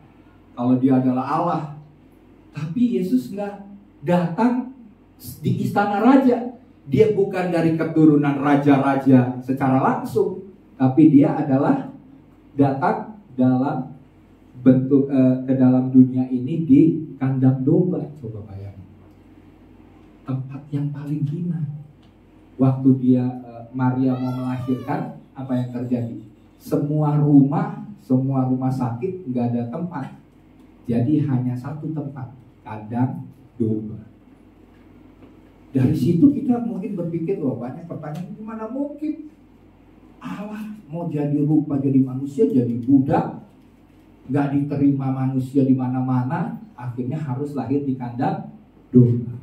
kalau dia adalah Allah, tapi Yesus nggak datang di istana raja. Dia bukan dari keturunan raja-raja secara langsung, tapi dia adalah datang dalam bentuk ke dalam dunia ini di kandang domba. Coba bayangin, tempat yang paling hina. Waktu dia Maria mau melahirkan, apa yang terjadi? Semua rumah sakit nggak ada tempat. Jadi hanya satu tempat, kandang domba. Dari situ kita mungkin berpikir, banyak pertanyaan, gimana mungkin Allah mau jadi rupa jadi manusia, jadi budak, nggak diterima manusia di mana-mana, akhirnya harus lahir di kandang domba.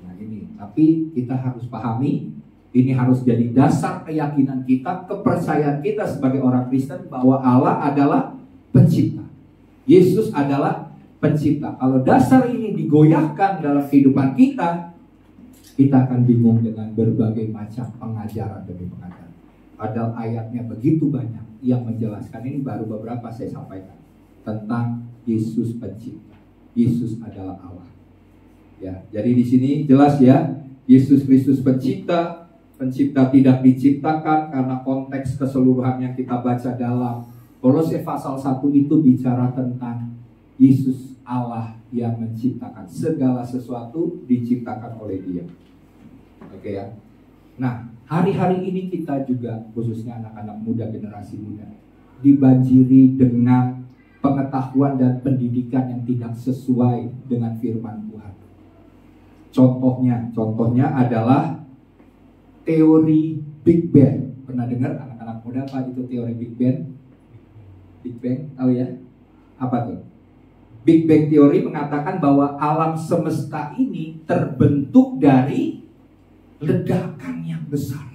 Nah ini, tapi kita harus pahami, ini harus jadi dasar keyakinan kita, kepercayaan kita sebagai orang Kristen bahwa Allah adalah pencipta. Yesus adalah pencipta. Kalau dasar ini digoyahkan dalam kehidupan kita akan bingung dengan berbagai macam pengajaran demi pengajaran. Padahal ayatnya begitu banyak yang menjelaskan. Ini baru beberapa saya sampaikan tentang Yesus pencipta. Yesus adalah Allah. Ya, jadi di sini jelas ya, Yesus Kristus pencipta tidak diciptakan, karena konteks keseluruhan yang kita baca dalam Kolose pasal 1 itu bicara tentang Yesus Allah yang menciptakan. Segala sesuatu diciptakan oleh Dia. Oke ya. Nah, hari-hari ini kita juga, khususnya anak-anak muda, generasi muda, dibanjiri dengan pengetahuan dan pendidikan yang tidak sesuai dengan firman Tuhan. Contohnya adalah teori Big Bang. Pernah dengar anak-anak muda apa itu teori Big Bang? Big Bang, tahu ya? Apa tuh? Big Bang teori mengatakan bahwa alam semesta ini terbentuk dari ledakan yang besar,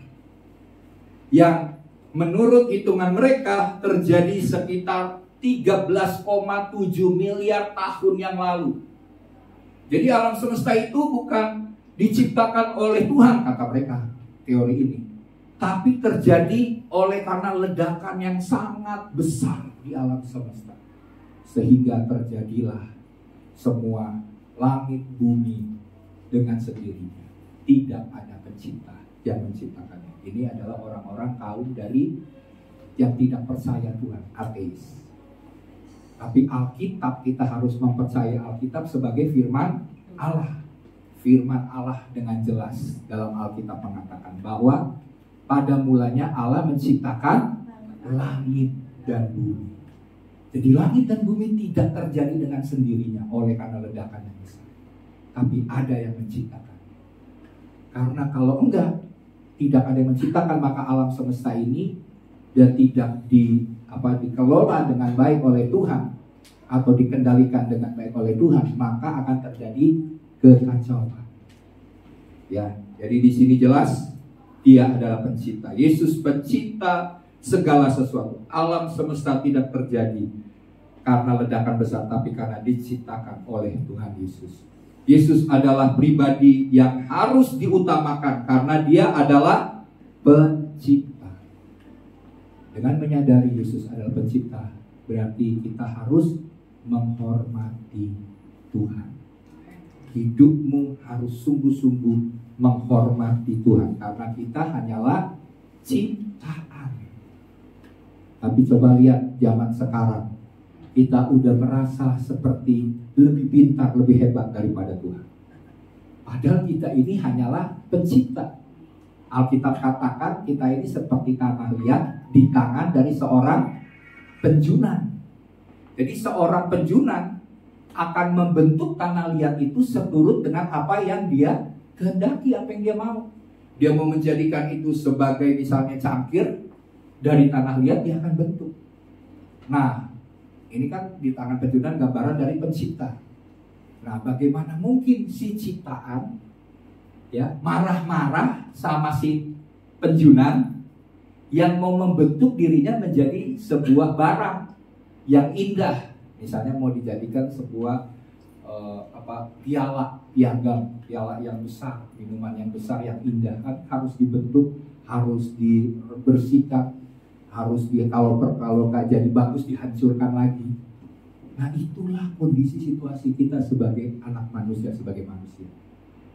yang menurut hitungan mereka terjadi sekitar 13,7 miliar tahun yang lalu. Jadi alam semesta itu bukan diciptakan oleh Tuhan, kata mereka, teori ini, tapi terjadi karena ledakan yang sangat besar di alam semesta, sehingga terjadilah semua langit bumi dengan sendirinya. Tidak ada pencipta yang menciptakannya. Ini adalah orang-orang kaum dari yang tidak percaya Tuhan, ateis. Tapi Alkitab, kita harus mempercayai Alkitab sebagai firman Allah. Firman Allah dengan jelas dalam Alkitab mengatakan bahwa pada mulanya Allah menciptakan langit dan bumi. Jadi langit dan bumi tidak terjadi dengan sendirinya oleh karena ledakan yang besar, tapi ada yang menciptakan. Karena kalau tidak ada yang menciptakan, maka alam semesta ini dan tidak dikelola dengan baik oleh Tuhan atau dikendalikan dengan baik oleh Tuhan, maka akan terjadi kekacauan. Ya, jadi di sini jelas Dia adalah pencipta. Yesus pencipta segala sesuatu. Alam semesta tidak terjadi karena ledakan besar, tapi karena diciptakan oleh Tuhan Yesus. Yesus adalah pribadi yang harus diutamakan karena dia adalah pencipta. Dengan menyadari Yesus adalah pencipta, berarti kita harus menghormati Tuhan. Hidupmu harus sungguh-sungguh menghormati Tuhan, karena kita hanyalah ciptaan. Tapi coba lihat zaman sekarang, kita udah merasa seperti lebih pintar, lebih hebat daripada Tuhan. Padahal kita ini hanyalah pencipta. Alkitab katakan kita ini seperti tanah liat di tangan dari seorang penjunan. Jadi seorang penjunan akan membentuk tanah liat itu seturut dengan apa yang dia kehendaki, apa yang dia mau. Dia mau menjadikan itu sebagai misalnya cangkir, dari tanah liat dia akan bentuk. Nah, ini kan di tangan penjunan gambaran dari pencipta. Nah, bagaimana mungkin si ciptaan ya marah-marah sama si penjunan yang mau membentuk dirinya menjadi sebuah barang yang indah. Misalnya mau dijadikan sebuah piala, piagam, piala yang besar, minuman yang besar, yang indah, kan harus dibentuk, harus dibersihkan, harus kalau gak jadi bagus dihancurkan lagi. Nah, itulah kondisi situasi kita sebagai anak manusia, sebagai manusia.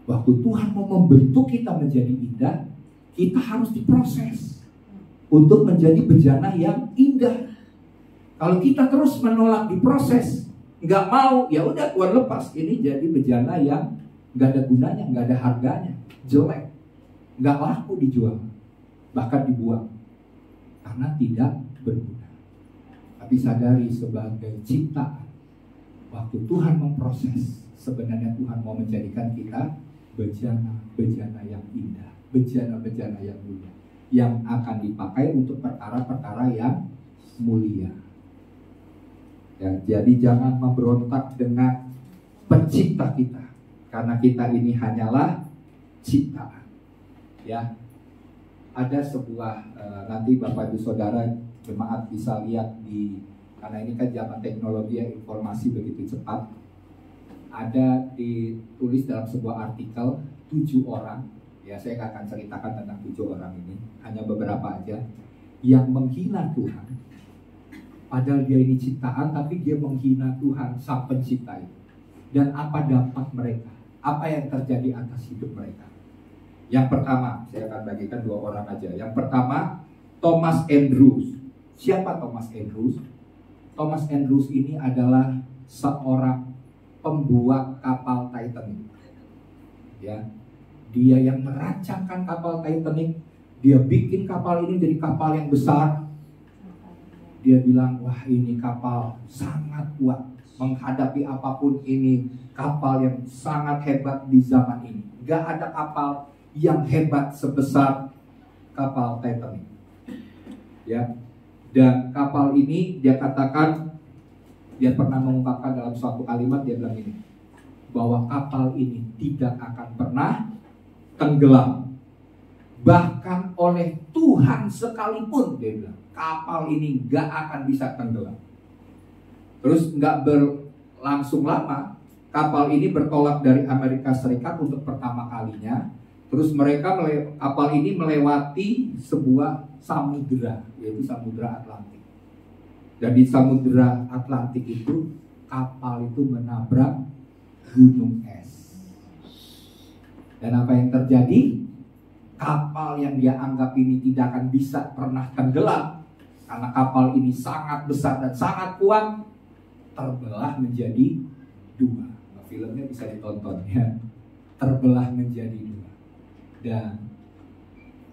Waktu Tuhan mau membentuk kita menjadi indah, kita harus diproses untuk menjadi bejana yang indah. Kalau kita terus menolak diproses, nggak mau, ya udah Tuhan lepas, ini jadi bejana yang nggak ada gunanya, nggak ada harganya, jelek, nggak laku dijual, bahkan dibuang karena tidak berguna. Tapi sadari sebagai ciptaan, waktu Tuhan memproses, sebenarnya Tuhan mau menjadikan kita bejana-bejana yang indah, bejana-bejana yang mulia, yang akan dipakai untuk perkara-perkara yang mulia. Ya, jadi jangan memberontak dengan pencipta kita, karena kita ini hanyalah ciptaan. Ya, ada sebuah nanti Bapak Ibu Saudara jemaat bisa lihat karena ini kan zaman teknologi ya, informasi begitu cepat. Ada ditulis dalam sebuah artikel 7 orang, ya saya nggak akan ceritakan tentang 7 orang ini, hanya beberapa aja, yang menghina Tuhan. Padahal dia ini ciptaan, tapi dia menghina Tuhan sang pencipta itu. Dan apa dampak mereka? Apa yang terjadi atas hidup mereka? Yang pertama, saya akan bagikan 2 orang aja. Yang pertama, Thomas Andrews. Siapa Thomas Andrews? Thomas Andrews ini adalah seorang pembuat kapal Titanic. Ya, dia yang merancangkan kapal Titanic. Dia bikin kapal ini jadi kapal yang besar. Dia bilang, wah ini kapal sangat kuat menghadapi apapun, ini kapal yang sangat hebat di zaman ini. Gak ada kapal yang hebat sebesar kapal Titanic. Ya, dan kapal ini dia katakan, dia pernah mengungkapkan dalam suatu kalimat, dia bilang ini, bahwa kapal ini tidak akan pernah tenggelam. Bahkan oleh Tuhan sekalipun, dia bilang, kapal ini gak akan bisa tenggelam. Terus gak berlangsung lama, kapal ini bertolak dari Amerika Serikat untuk pertama kalinya. Terus kapal ini melewati sebuah samudera, yaitu Samudra Atlantik. Dan di Samudra Atlantik itu, kapal itu menabrak gunung es. Dan apa yang terjadi? Kapal yang dia anggap ini tidak akan bisa pernah tenggelam, karena kapal ini sangat besar dan sangat kuat, terbelah menjadi 2. Nah, filmnya bisa ditonton ya. Terbelah menjadi 2. Dan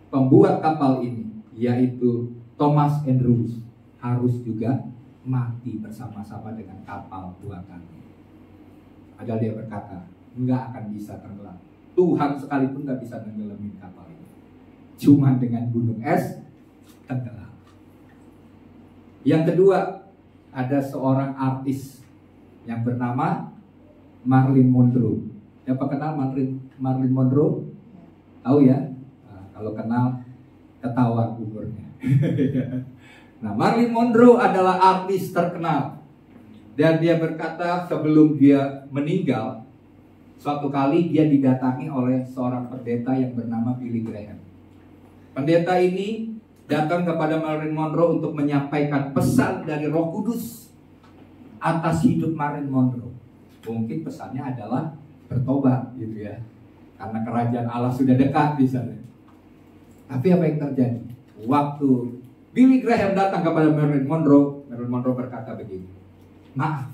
pembuat kapal ini, yaitu Thomas Andrews, harus juga mati bersama-sama dengan kapal buatannya. Padahal dia berkata, nggak akan bisa tenggelam. Tuhan sekalipun nggak bisa tenggelamin kapal ini. Cuma dengan gunung es tenggelam. Yang kedua, ada seorang artis yang bernama Marilyn Monroe. Siapa kenal Marilyn Monroe? Tahu ya? Nah, kalau kenal, ketahuan umurnya. Nah, Marilyn Monroe adalah artis terkenal Dan dia berkata sebelum dia meninggal, suatu kali dia didatangi oleh seorang pendeta yang bernama Billy Graham. Pendeta ini datang kepada Marilyn Monroe untuk menyampaikan pesan dari Roh Kudus atas hidup Marilyn Monroe. Mungkin pesannya adalah bertobat gitu ya, karena kerajaan Allah sudah dekat di sana. Tapi apa yang terjadi? Waktu Billy Graham datang kepada Marilyn Monroe berkata begini, maaf,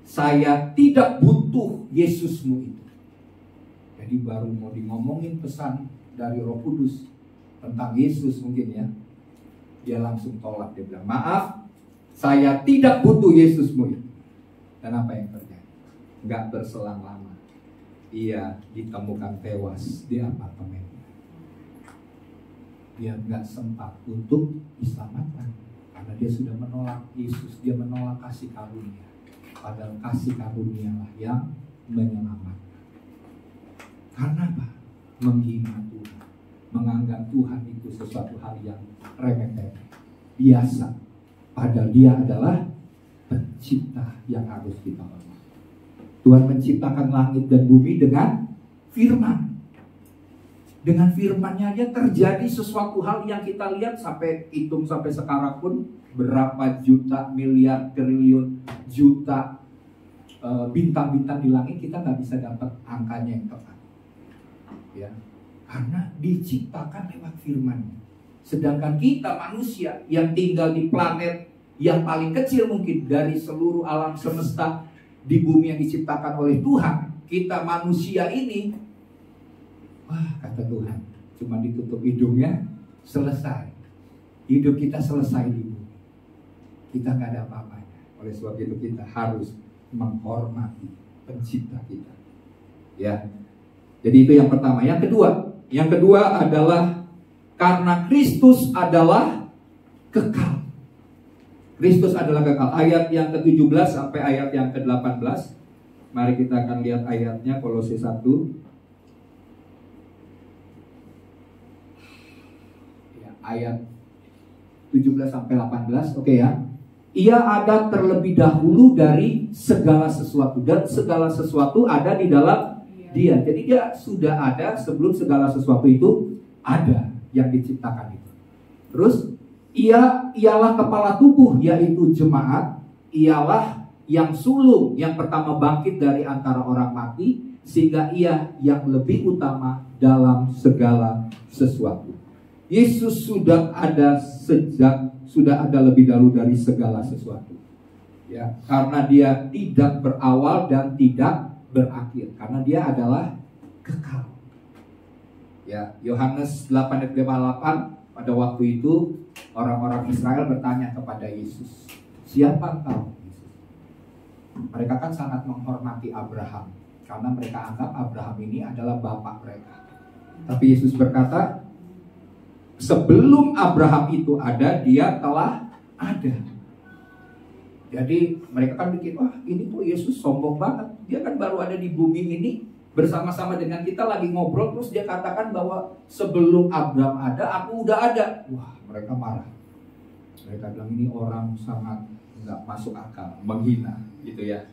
saya tidak butuh Yesusmu itu. Jadi baru mau ngomongin pesan dari Roh Kudus tentang Yesus mungkin ya, dia langsung tolak. Dia bilang, maaf, saya tidak butuh Yesusmu itu. Dan apa yang terjadi? Nggak berselang lama, ia ditemukan tewas di apartemennya. Dia nggak sempat untuk diselamatkan karena dia sudah menolak Yesus, dia menolak kasih karunia. Padahal kasih karunia lah yang menyelamatkan. Karena apa? Menghina Tuhan, menganggap Tuhan itu sesuatu hal yang remeh-temeh, biasa. Padahal dia adalah pencipta yang harus kita hormati. Tuhan menciptakan langit dan bumi dengan firman. Dengan firman-Nya aja terjadi sesuatu hal yang kita lihat sampai hitung sampai sekarang pun berapa juta, miliar, triliun, juta bintang-bintang di langit, kita nggak bisa dapat angkanya yang tepat. Ya, karena diciptakan lewat firman. Sedangkan kita manusia yang tinggal di planet yang paling kecil mungkin dari seluruh alam semesta di bumi yang diciptakan oleh Tuhan, kita manusia ini, wah, kata Tuhan, cuma ditutup hidungnya, selesai. Hidup kita selesai di bumi. Kita nggak ada apa-apanya. Oleh sebab itu kita harus menghormati pencipta kita. Ya. Jadi itu yang pertama. Yang kedua adalah karena Kristus adalah kekal. Kristus adalah kekal. Ayat yang ke-17 sampai ayat yang ke-18. Mari kita akan lihat ayatnya, Kolose 1. Ayat 17 sampai 18, oke ya. Ia ada terlebih dahulu dari segala sesuatu, dan segala sesuatu ada di dalam Dia. Jadi Dia sudah ada sebelum segala sesuatu itu ada yang diciptakan itu. Terus ialah kepala tubuh, yaitu jemaat. Ialah yang sulung, yang pertama bangkit dari antara orang mati, sehingga ia yang lebih utama dalam segala sesuatu. Yesus sudah ada lebih dahulu dari segala sesuatu. Ya, karena Dia tidak berawal dan tidak berakhir, karena Dia adalah kekal. Ya, Yohanes 8 ayat 58, pada waktu itu orang-orang Israel bertanya kepada Yesus, "Siapa engkau?" Yesus. Mereka kan sangat menghormati Abraham karena mereka anggap Abraham ini adalah bapak mereka. Tapi Yesus berkata, sebelum Abraham itu ada, Dia telah ada. Jadi mereka kan bikin, wah ini kok Yesus sombong banget. Dia kan baru ada di bumi ini bersama-sama dengan kita lagi ngobrol, terus Dia katakan bahwa sebelum Abraham ada, aku udah ada. Wah, mereka marah. Mereka bilang ini orang sangat nggak masuk akal, menghina gitu ya.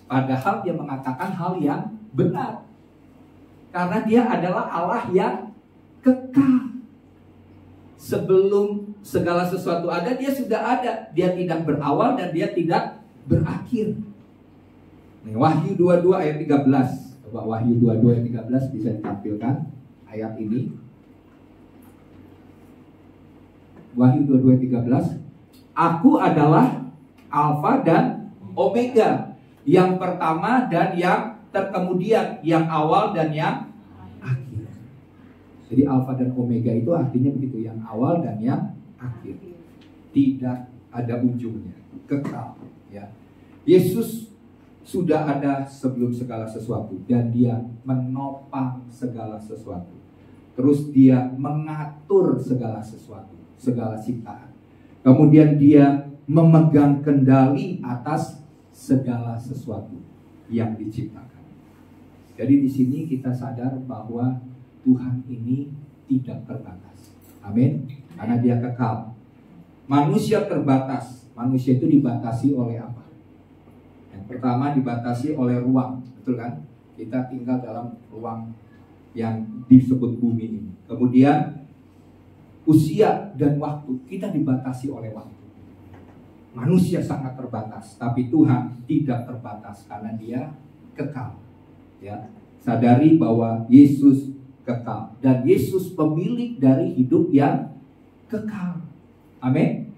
Padahal Dia mengatakan hal yang benar. Karena Dia adalah Allah yang kekal. Sebelum segala sesuatu ada, Dia sudah ada. Dia tidak berawal dan Dia tidak berakhir. Nih, Wahyu 22 ayat 13. Coba Wahyu 22 ayat 13 bisa ditampilkan ayat ini. Wahyu 22 ayat 13. Aku adalah Alfa dan Omega, yang pertama dan yang terkemudian, yang awal dan yang akhir. Jadi Alfa dan Omega itu artinya begitu, yang awal dan yang akhir. Tidak ada ujungnya, kekal ya. Yesus sudah ada sebelum segala sesuatu dan Dia menopang segala sesuatu. Terus Dia mengatur segala sesuatu, segala ciptaan. Kemudian Dia memegang kendali atas segala sesuatu yang diciptakan. Jadi di sini kita sadar bahwa Tuhan ini tidak terbatas. Amin. Karena Dia kekal. Manusia terbatas. Manusia itu dibatasi oleh apa? Yang pertama dibatasi oleh ruang, betul kan? Kita tinggal dalam ruang yang disebut bumi ini. Kemudian usia dan waktu, kita dibatasi oleh waktu. Manusia sangat terbatas, tapi Tuhan tidak terbatas karena Dia kekal. Ya, sadari bahwa Yesus kekal dan Yesus pemilik dari hidup yang kekal. Amin.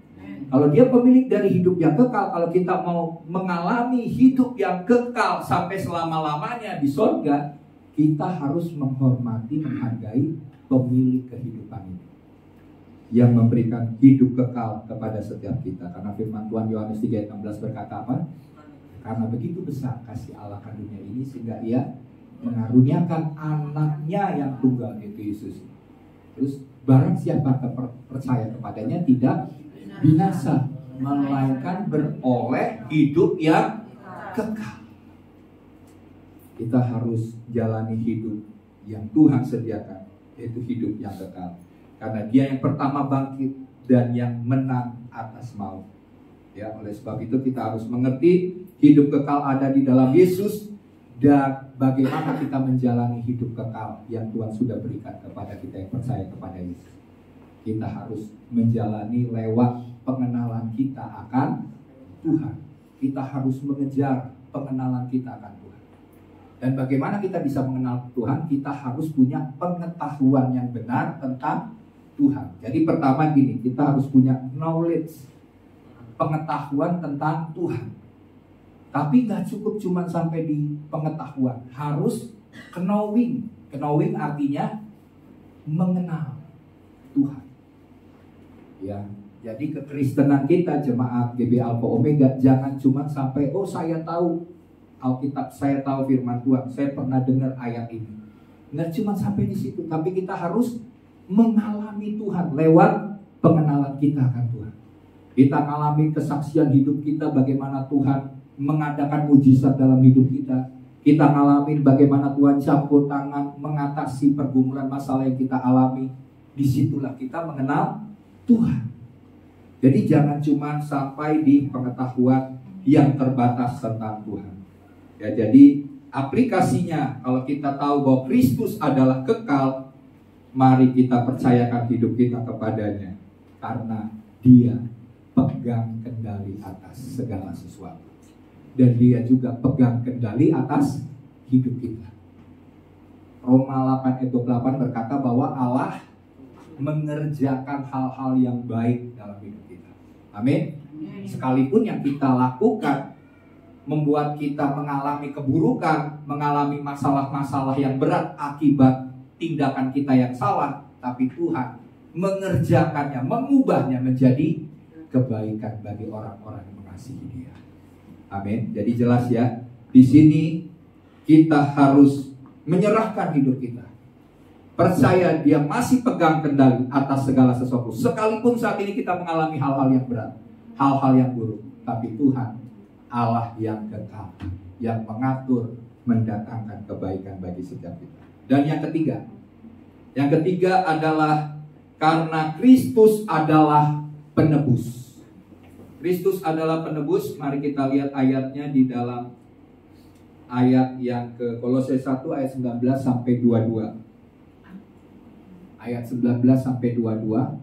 Kalau Dia pemilik dari hidup yang kekal, kalau kita mau mengalami hidup yang kekal sampai selama-lamanya di surga, kita harus menghormati, menghargai pemilik kehidupan ini yang memberikan hidup kekal kepada setiap kita. Karena firman Tuhan Yohanes 3:16 berkata apa? Karena begitu besar kasih Allah akan dunia ini sehingga Ia mengaruniakan anaknya yang tunggal, yaitu Yesus. Terus barang siapa percaya kepadanya tidak binasa, melainkan beroleh hidup yang kekal. Kita harus jalani hidup yang Tuhan sediakan, yaitu hidup yang kekal. Karena Dia yang pertama bangkit dan yang menang atas maut. Ya, oleh sebab itu kita harus mengerti hidup kekal ada di dalam Yesus dan bagaimana kita menjalani hidup kekal yang Tuhan sudah berikan kepada kita yang percaya kepada Yesus. Kita harus menjalani lewat pengenalan kita akan Tuhan. Kita harus mengejar pengenalan kita akan Tuhan. Dan bagaimana kita bisa mengenal Tuhan? Kita harus punya pengetahuan yang benar tentang Tuhan. Jadi pertama gini, kita harus punya knowledge, pengetahuan tentang Tuhan. Tapi gak cukup cuma sampai di pengetahuan, harus knowing. Knowing artinya mengenal Tuhan. Ya, jadi kekristenan kita jemaat GB Alpha Omega jangan cuma sampai saya tahu Alkitab, saya tahu firman Tuhan, saya pernah dengar ayat ini. Nggak cuma sampai di situ, tapi kita harus mengalami Tuhan lewat pengenalan kita akan Tuhan. Kita mengalami kesaksian hidup kita bagaimana Tuhan mengadakan mujizat dalam hidup kita. Kita ngalamin bagaimana Tuhan campur tangan mengatasi pergumulan masalah yang kita alami. Disitulah kita mengenal Tuhan. Jadi jangan cuma sampai di pengetahuan yang terbatas tentang Tuhan. Ya, jadi aplikasinya kalau kita tahu bahwa Kristus adalah kekal, mari kita percayakan hidup kita kepadanya. Karena Dia pegang kendali atas segala sesuatu. Dan Dia juga pegang kendali atas hidup kita. Roma 8:28 berkata bahwa Allah mengerjakan hal-hal yang baik dalam hidup kita. Amin. Sekalipun yang kita lakukan membuat kita mengalami keburukan, mengalami masalah-masalah yang berat akibat tindakan kita yang salah, tapi Tuhan mengerjakannya, mengubahnya menjadi kebaikan bagi orang-orang yang mengasihi Dia. Amin. Jadi jelas ya, di sini kita harus menyerahkan hidup kita. Percaya Dia masih pegang kendali atas segala sesuatu. Sekalipun saat ini kita mengalami hal-hal yang berat, hal-hal yang buruk, tapi Tuhan Allah yang kekal, yang mengatur, mendatangkan kebaikan bagi setiap kita. Dan yang ketiga adalah karena Kristus adalah penebus. Kristus adalah penebus. Mari kita lihat ayatnya di dalam ayat yang ke Kolose 1 ayat 19 sampai 22. Ayat 19 sampai 22.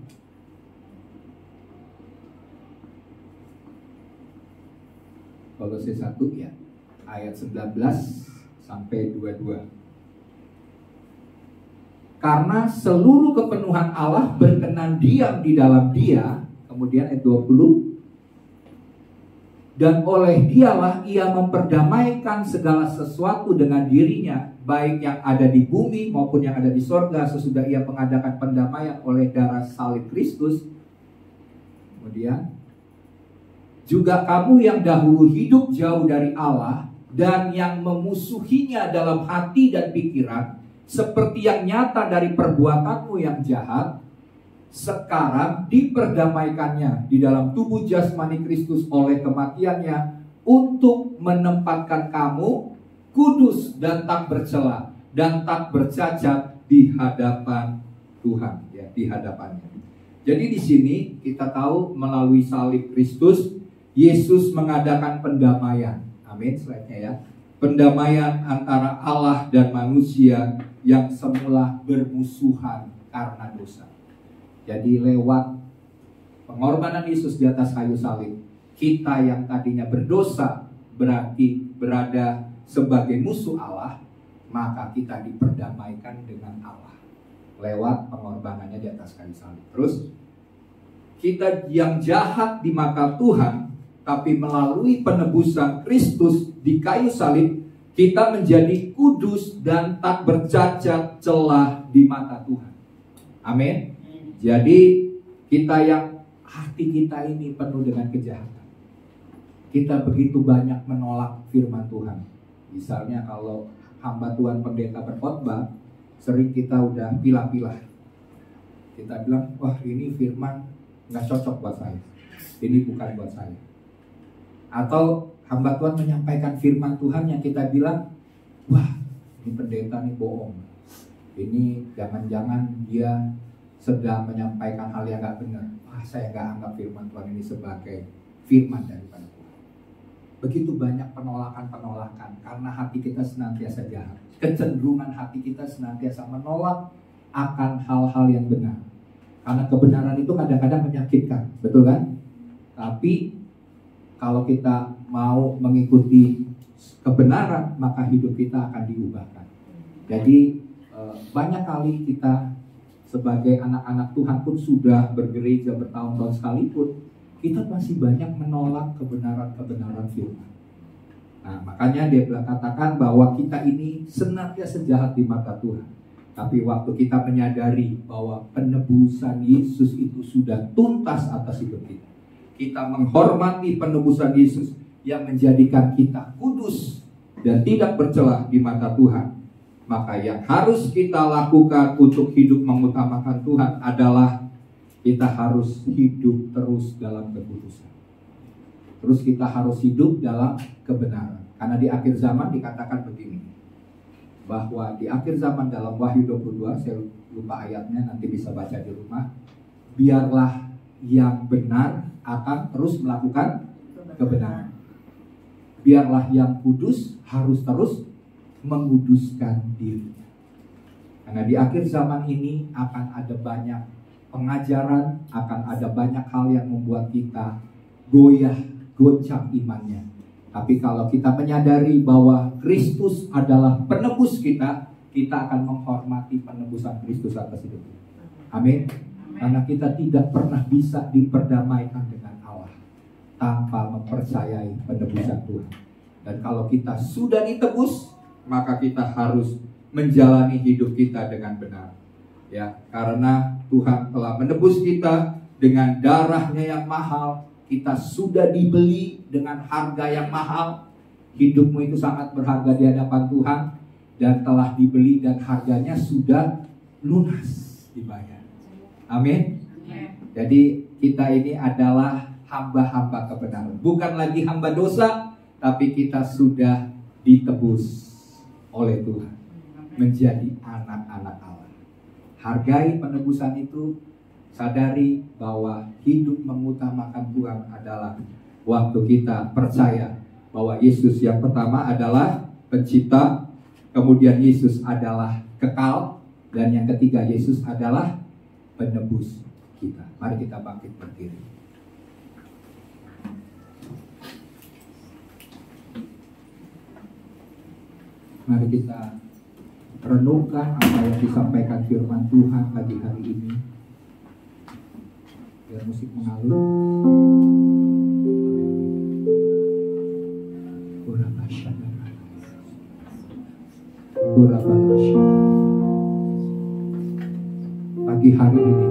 Kolose 1 ya, ayat 19 sampai 22. Karena seluruh kepenuhan Allah berkenan diam di dalam Dia, kemudian ayat 20. Dan oleh Dialah Ia memperdamaikan segala sesuatu dengan dirinya, baik yang ada di bumi maupun yang ada di sorga, sesudah Ia mengadakan pendamaian oleh darah salib Kristus. Kemudian juga kamu yang dahulu hidup jauh dari Allah dan yang memusuhinya dalam hati dan pikiran, seperti yang nyata dari perbuatanmu yang jahat, sekarang diperdamaikannya di dalam tubuh jasmani Kristus oleh kematiannya, untuk menempatkan kamu kudus dan tak bercela dan tak bercacat di hadapan Tuhan, ya, di hadapannya. Jadi di sini kita tahu melalui salib Kristus, Yesus mengadakan pendamaian. Amin, slide-nya ya. Pendamaian antara Allah dan manusia yang semula bermusuhan karena dosa. Jadi lewat pengorbanan Yesus di atas kayu salib, kita yang tadinya berdosa berarti berada sebagai musuh Allah, maka kita diperdamaikan dengan Allah lewat pengorbanannya di atas kayu salib. Terus kita yang jahat di mata Tuhan, tapi melalui penebusan Kristus di kayu salib, kita menjadi kudus dan tak bercacat celah di mata Tuhan. Amin. Jadi kita yang hati kita ini penuh dengan kejahatan, kita begitu banyak menolak firman Tuhan. Misalnya kalau hamba Tuhan pendeta berkhotbah, sering kita udah pilah-pilah. Kita bilang, wah ini firman nggak cocok buat saya, ini bukan buat saya. Atau hamba Tuhan menyampaikan firman Tuhan yang kita bilang, wah ini pendeta nih bohong, ini jangan-jangan dia sedang menyampaikan hal yang nggak benar. Wah saya nggak anggap firman Tuhan ini sebagai firman daripada Tuhan. Begitu banyak penolakan-penolakan karena hati kita senantiasa jahat. Kecenderungan hati kita senantiasa menolak akan hal-hal yang benar. Karena kebenaran itu kadang-kadang menyakitkan, betul kan? Tapi kalau kita mau mengikuti kebenaran, maka hidup kita akan diubahkan. Jadi banyak kali kita sebagai anak-anak Tuhan pun sudah bergereja bertahun-tahun sekalipun, kita masih banyak menolak kebenaran-kebenaran firman. Nah, makanya dia katakan bahwa kita ini senantiasa jahat di mata Tuhan. Tapi waktu kita menyadari bahwa penebusan Yesus itu sudah tuntas atas hidup kita, kita menghormati penebusan Yesus yang menjadikan kita kudus dan tidak bercelah di mata Tuhan, maka yang harus kita lakukan untuk hidup mengutamakan Tuhan adalah kita harus hidup terus dalam kekudusan. Terus kita harus hidup dalam kebenaran. Karena di akhir zaman dikatakan begini, bahwa di akhir zaman dalam Wahyu 22, saya lupa ayatnya, nanti bisa baca di rumah, biarlah yang benar akan terus melakukan kebenaran. Biarlah yang kudus harus terus menguduskan dirinya. Karena di akhir zaman ini akan ada banyak pengajaran, akan ada banyak hal yang membuat kita goncang imannya. Tapi kalau kita menyadari bahwa Kristus adalah penebus kita, kita akan menghormati penebusan Kristus atas hidup kita. Amin. Karena kita tidak pernah bisa diperdamaikan dengan Allah tanpa mempercayai penebusan Tuhan. Dan kalau kita sudah ditebus, maka kita harus menjalani hidup kita dengan benar. Ya, karena Tuhan telah menebus kita dengan darahnya yang mahal. Kita sudah dibeli dengan harga yang mahal. Hidupmu itu sangat berharga di hadapan Tuhan, dan telah dibeli dan harganya sudah lunas dibayar. Amin. Jadi kita ini adalah hamba-hamba kebenaran, bukan lagi hamba dosa, tapi kita sudah ditebus oleh Tuhan menjadi anak-anak Allah. Hargai penebusan itu. Sadari bahwa hidup mengutamakan Tuhan adalah waktu kita percaya bahwa Yesus yang pertama adalah pencipta, kemudian Yesus adalah kekal, dan yang ketiga Yesus adalah penebus kita. Mari kita bangkit berdiri. Mari kita renungkan apa yang disampaikan firman Tuhan pagi hari ini. Biar musik mengalun. Pagi hari ini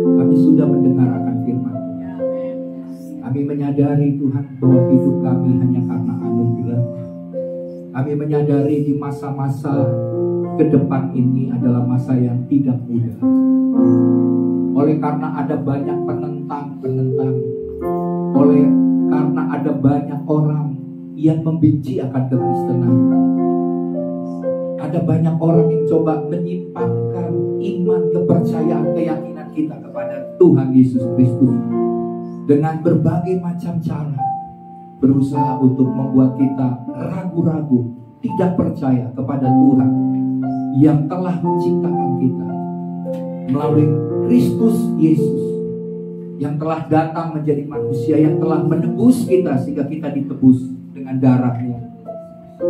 kami sudah mendengar akan firman. Kami menyadari Tuhan bahwa hidup kami hanya karena anugerah. Kami menyadari di masa-masa ke depan ini adalah masa yang tidak mudah. Oleh karena ada banyak penentang, oleh karena ada banyak orang yang membenci akan kekristenan, ada banyak orang yang coba menyimpangkan iman, kepercayaan, keyakinan kita kepada Tuhan Yesus Kristus dengan berbagai macam cara, berusaha untuk membuat kita ragu-ragu, tidak percaya kepada Tuhan yang telah menciptakan kita melalui Kristus Yesus, yang telah datang menjadi manusia, yang telah menebus kita sehingga kita ditebus dengan darahnya.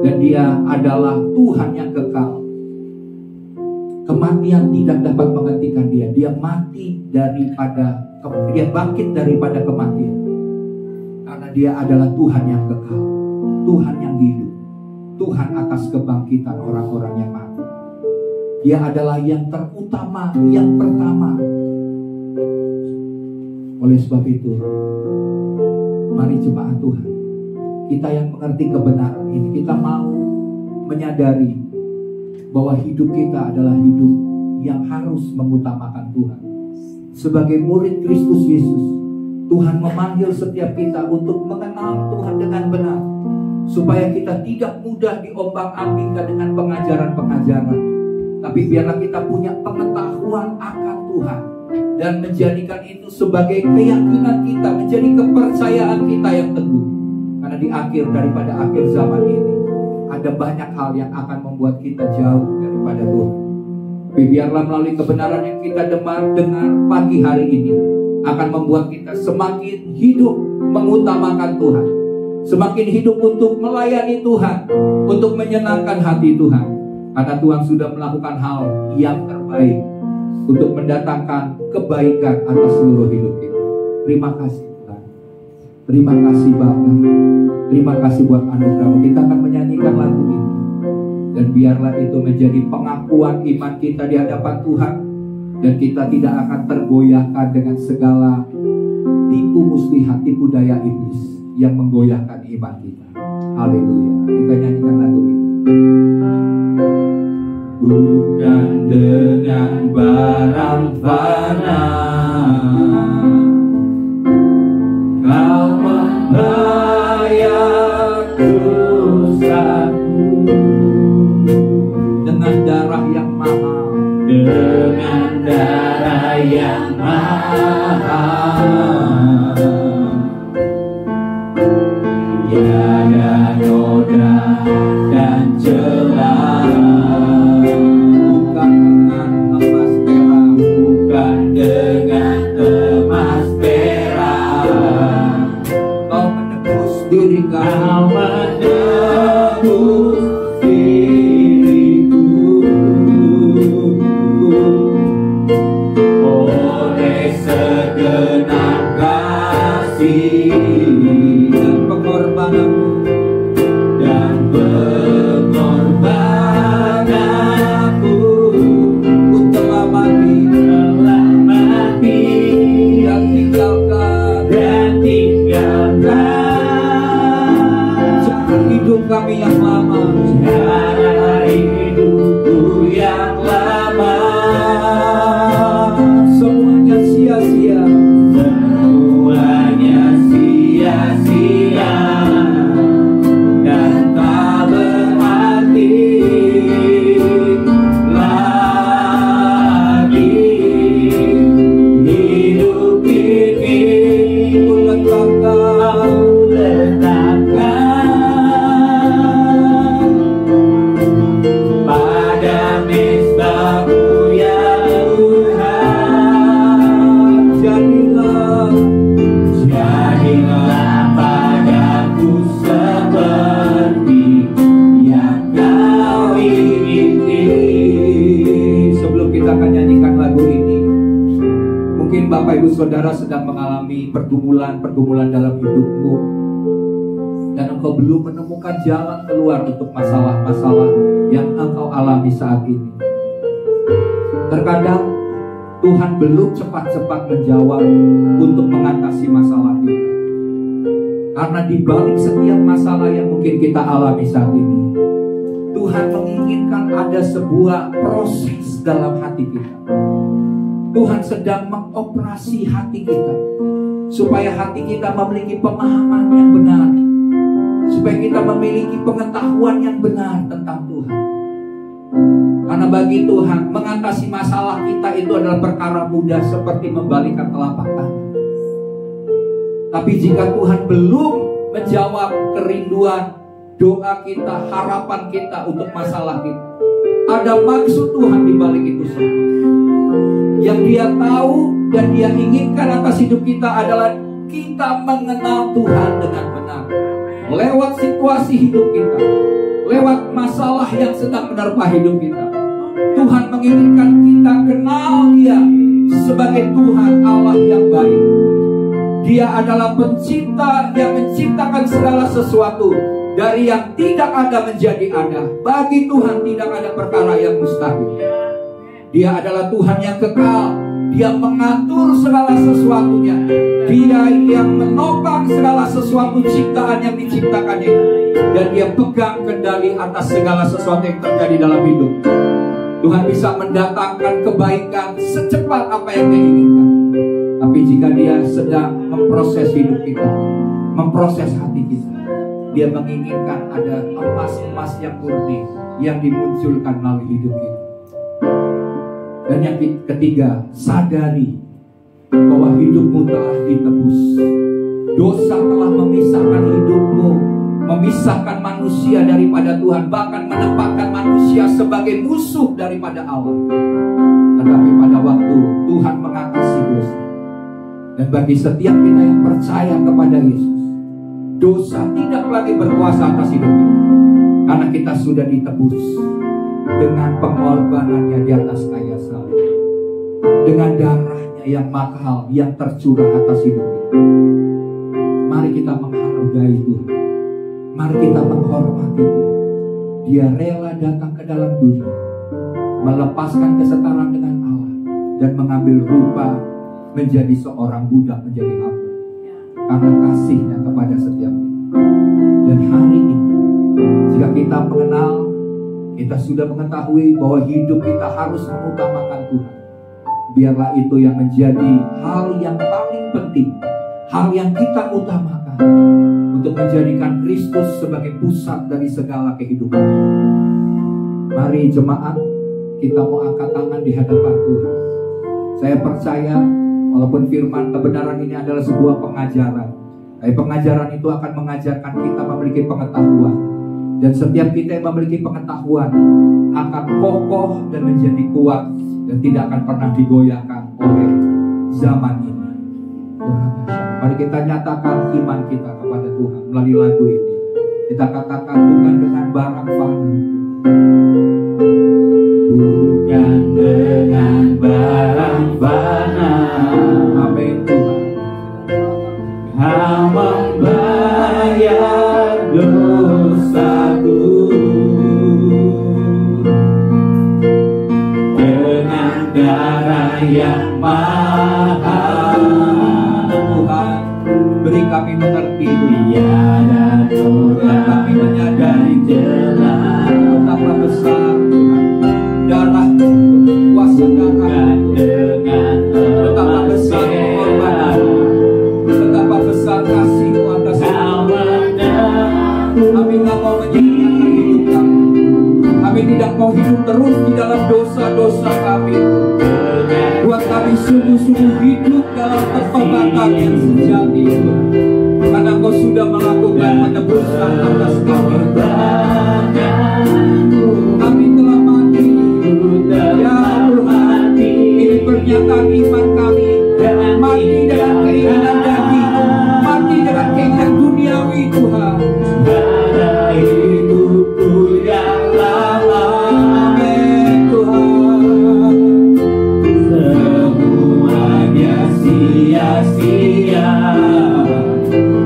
Dan Dia adalah Tuhan yang kekal. Kematian tidak dapat menghentikan Dia. Dia bangkit daripada kematian. Karena Dia adalah Tuhan yang kekal, Tuhan yang hidup, Tuhan atas kebangkitan orang-orang yang mati. Dia adalah yang terutama, yang pertama. Oleh sebab itu, mari jemaat Tuhan, kita yang mengerti kebenaran ini, kita mau menyadari bahwa hidup kita adalah hidup yang harus mengutamakan Tuhan. Sebagai murid Kristus Yesus, Tuhan memanggil setiap kita untuk mengenal Tuhan dengan benar, supaya kita tidak mudah diombang-ambingkan dengan pengajaran-pengajaran, tapi biarlah kita punya pengetahuan akan Tuhan dan menjadikan itu sebagai keyakinan kita, menjadi kepercayaan kita yang teguh. Karena di akhir daripada akhir zaman ini ada banyak hal yang akan membuat kita jauh daripada Tuhan. Tapi biarlah melalui kebenaran yang kita dengar pagi hari ini akan membuat kita semakin hidup mengutamakan Tuhan, semakin hidup untuk melayani Tuhan, untuk menyenangkan hati Tuhan. Karena Tuhan sudah melakukan hal yang terbaik untuk mendatangkan kebaikan atas seluruh hidup kita. Terima kasih Tuhan. Terima kasih Bapa. Terima kasih buat anugerah-Mu. Kita akan menyanyikan lagu ini, dan biarlah itu menjadi pengakuan iman kita di hadapan Tuhan, dan kita tidak akan tergoyahkan dengan segala tipu muslihat, tipu daya iblis yang menggoyahkan iman kita. Haleluya. Kita nyanyikan lagu ini. Bukan dengan barang fana Kau membayar dosaku, dengan darah yang mahal, dengan darah yang mahal. Tiada noda dan celah, bukan dengan emas perak, bukan dengan emas perak. Kau menebus diri Kau kami, menebus diriku oleh segenap kasih dan pengorbananmu, dan pengorbananku. Ku telah mati dan tinggalkan cara hidup kami yang lama, cara hidupku yang lama. semuanya sia-sia. Semuanya sia-sia dan tak berarti lagi. Hidup ini Ku letakkan pada mezbah-Mu ya Tuhan. Jadilah padaku seperti yang Kau ingini. Sebelum kita akan nyanyikan lagu ini, mungkin Bapak Ibu Saudara sedang mengalami pergumulan dalam hidupmu, dan engkau belum menemukan jalan keluar untuk masalah-masalah yang engkau alami saat ini. Terkadang Tuhan belum cepat-cepat menjawab untuk mengatasi masalah kita, karena di balik setiap masalah yang mungkin kita alami saat ini, Tuhan menginginkan ada sebuah proses dalam hati kita. Tuhan sedang mengoperasi hati kita, supaya hati kita memiliki pemahaman yang benar, supaya kita memiliki pengetahuan yang benar tentang Tuhan. Karena bagi Tuhan, mengatasi masalah kita itu adalah perkara mudah seperti membalikan telapak tangan. Tapi jika Tuhan belum menjawab kerinduan, doa kita, harapan kita untuk masalah kita. Ada maksud Tuhan di balik itu semua. Yang Dia tahu dan Dia inginkan atas hidup kita adalah kita mengenal Tuhan dengan benar. Lewat situasi hidup kita, lewat masalah yang sedang menerpa hidup kita, Tuhan menginginkan kita kenal Dia sebagai Tuhan Allah yang baik. Dia adalah pencipta yang menciptakan segala sesuatu. Dari yang tidak ada menjadi ada. Bagi Tuhan tidak ada perkara yang mustahil. Dia adalah Tuhan yang kekal. Dia mengatur segala sesuatunya. Dia yang menopang segala sesuatu ciptaan yang diciptakannya. Dan Dia pegang kendali atas segala sesuatu yang terjadi dalam hidup. Tuhan bisa mendatangkan kebaikan secepat apa yang Dia inginkan. Tapi jika Dia sedang memproses hidup kita, memproses hati kita, Dia menginginkan ada emas-emas yang murni yang dimunculkan melalui hidup kita. Dan yang ketiga, sadari bahwa hidupmu telah ditebus. Dosa telah memisahkan hidupmu, memisahkan manusia daripada Tuhan, bahkan menempatkan manusia sebagai musuh daripada Allah. Tetapi pada waktu Tuhan mengatasi dosa, dan bagi setiap kita yang percaya kepada Yesus, dosa tidak lagi berkuasa atas hidup kita, karena kita sudah ditebus dengan pengorbanannya di atas kayu salib, dengan darahnya yang mahal yang tercurah atas hidup kita. Mari kita menghargai Tuhan, mari kita menghormati Tuhan. Dia rela datang ke dalam dunia, melepaskan kesetaraan dengan Allah, dan mengambil rupa menjadi seorang budak, menjadi hamba, karena kasihnya kepada setiap kita. Dan hari ini, jika kita mengenal, kita sudah mengetahui bahwa hidup kita harus mengutamakan Tuhan. Biarlah itu yang menjadi hal yang paling penting, hal yang kita utamakan, untuk menjadikan Kristus sebagai pusat dari segala kehidupan. Mari jemaat, kita mau angkat tangan di hadapan Tuhan. Saya percaya walaupun firman kebenaran ini adalah sebuah pengajaran, tapi pengajaran itu akan mengajarkan kita memiliki pengetahuan. Dan setiap kita yang memiliki pengetahuan akan kokoh dan menjadi kuat, dan tidak akan pernah digoyahkan oleh zaman ini. Mari kita nyatakan iman kita kepada Tuhan melalui lagu ini. Kita katakan, bukan dengan barang fana, bukan dengan barang fana. Amin Tuhan. Kau membayar dosaku dengan darah yang mahal. Tuhan, beri kami mengerti, tiada Tuhan kami menyadari jelas betapa besar Tuhan darah, kuasa darah, dengan betapa besar pengorbanan, betapa besar kasih-Mu atas kami. Kami tidak mau menyembunyikan hidup kami. Kami tidak mau hidup terus di dalam dosa-dosa kami. Buat kami sungguh-sungguh hidup dalam pertobatan yang sejati, karena Kau sudah melakukan penebusan atas kami. Kami telah mati. Ya Tuhan, ini pernyataan iman kami. Mati dengan keinginan daging, mati dengan keinginan duniawi Tuhan. Hidupku yang lama, amin Tuhan, semuanya sia-sia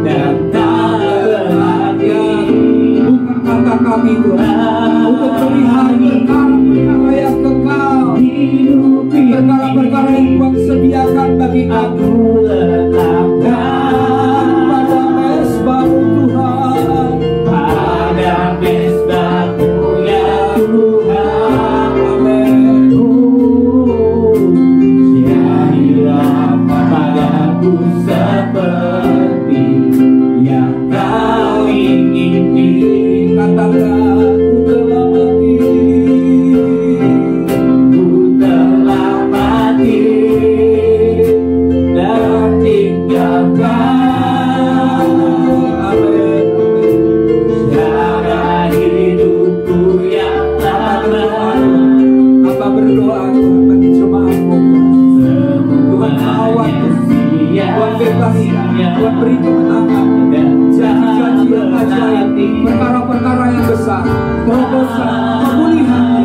dan tak berharga. Buka mata kami Tuhan untuk melihat perkara-perkara yang kekal, perkara-perkara yang Tuhan sediakan bagi kami. Pada mesbah-Mu Tuhan, pada mesbah-Mu ya Tuhan. Amin. Jadilah padaku seperti yang Kau ingini. Katakan, ku telah mati, ku telah mati, beri kemenangan, janji-janji yang ajaib, perkara-perkara yang besar, terobosan, pemulihan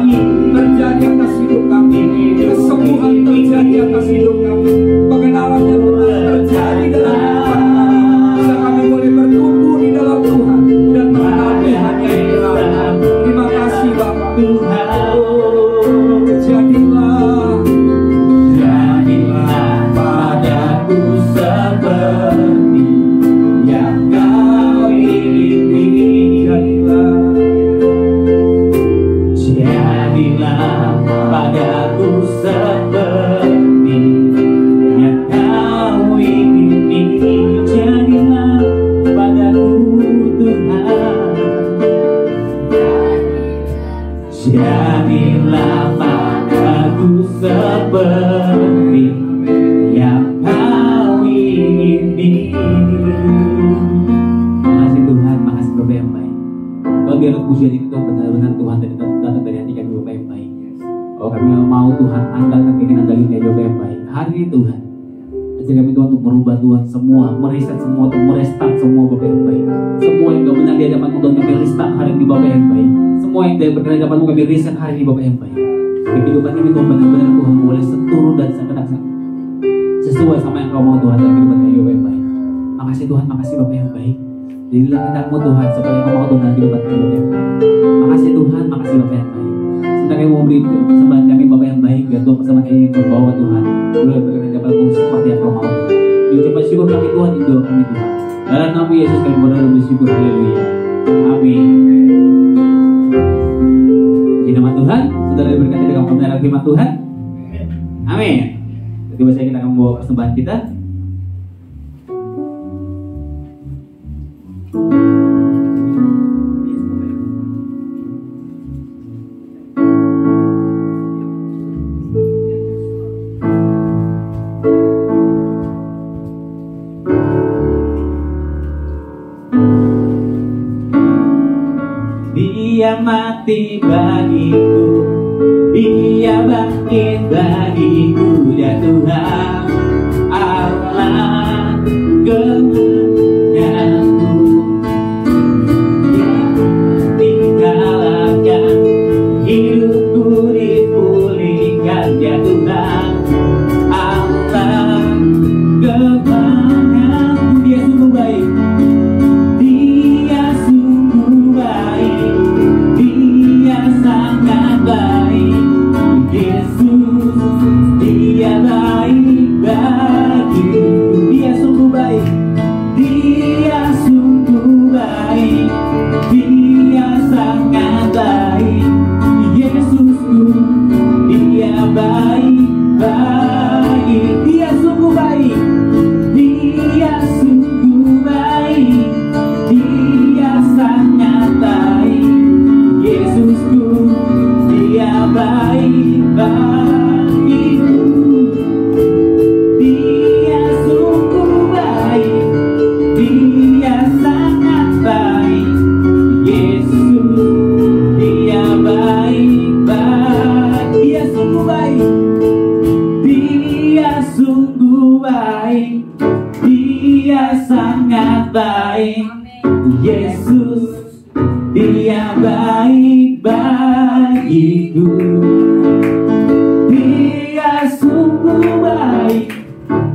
terjadi atas hidup kami, kesembuhan terjadi atas hidup kami, pengenalan yang benar terjadi dalam kehidupan kami, sehingga kami boleh bertumbuh di dalam Tuhan dan mengenal Tuhan yang benar. Terima kasih Bapa. Jadilah padaku seperti yang Kau ingini. Jadilah padaku seperti yang Kau ingini. Jadilah padaku Tuhan. Jadilah padaku seperti yang Kau ingini. Makasih Tuhan, makasih Bapa yang baik. Tuhan, biar pujian itu benar-benar Tuhan datang dari hati kami Bapa yang baik. Oh, kami mau Tuhan andalkan keinginan dari Bapa yang baik. Hari ini Tuhan, ajar kami Tuhan untuk merubah Tuhan semua, mereset semua, untuk merestart semua Bapa yang baik. Semua yang gak benar di hadapan-Mu Tuhan, kami restart hari ini Bapa yang baik. Semua yang tidak berkenan di hadapan-Mu kami reset hari ini Bapa yang baik. Kehidupan kami Tuhan benar-benar Tuhan boleh seturun dan sekenak sesuai sama yang Kau mau Tuhan dalam kehidupan kami Bapa yang baik. Makasih Tuhan, makasih Bapa yang baik. Jadilah kehendak-Mu Tuhan seperti yang Kau mau Tuhan dalam kehidupan kami Bapa yang baik. Makasih Tuhan, makasih Bapa yang baik. Sebentar kami mau beri persembahan kami Bapa yang baik, biar Tuhan persembahan ini yang membawa Tuhan boleh berkenan di hadapan-Mu seperti yang Kau mau Tuhan. Diucapkan syukur kami Tuhan, di doa kami Tuhan. Dalam nama Yesus kami berdoa dan bersyukur. Haleluya. Amin. Di nama Tuhan, saudara diberkati dengan pembenaran firman Tuhan. Amin. Tiba saja kita akan membawa persembahan kita. Dia mati bagiku, Dia bangkit bagiku, Dia Tuhan Allah kemenanganku. Dia dikalahkan, hidupku dipulihkan, Dia Tuhan Allah kemenanganku. Dia sungguh baik, Dia sungguh baik, Dia sangat baik. Yesus, Dia baik bagiku. Dia sungguh baik, Dia sungguh baik, Dia sangat baik. Yesusku, Dia baik baik. Dia sungguh baik, Dia sungguh baik, Dia sangat baik. Yesusku, Dia baik bagiku. Dia sungguh baik, Dia sangat baik. Yesus, Dia baik baik. Dia sungguh baik, Dia sungguh baik, Dia sangat baik. Yesus, Dia baik bagiku. Dia sungguh baik,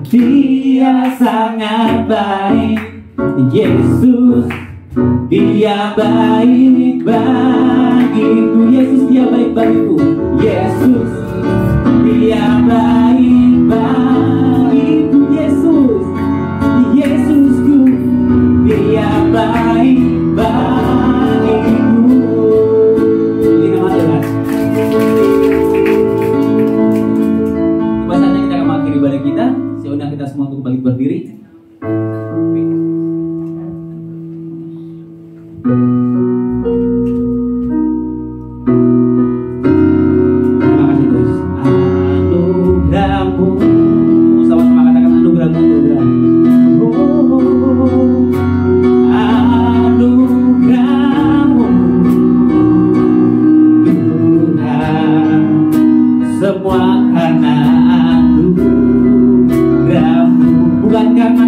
Dia sangat baik. Yesus, Dia baik bagiku. Yesus, Dia baik bagiku. Yesus, Dia baik bagiku. Yesus, Yesusku, Dia baik bagiku. Di nama Tuhan. Tiba saatnya kita akan mengakhiri ibadah kita. Saya undang kita semua untuk balik berdiri. Terima kasih Tuhan. Anugerah-Mu, sama-sama katakan anugerah-Mu Tuhan. Anugerah-Mu Tuhan, semua karena anugerah-Mu, bukan karena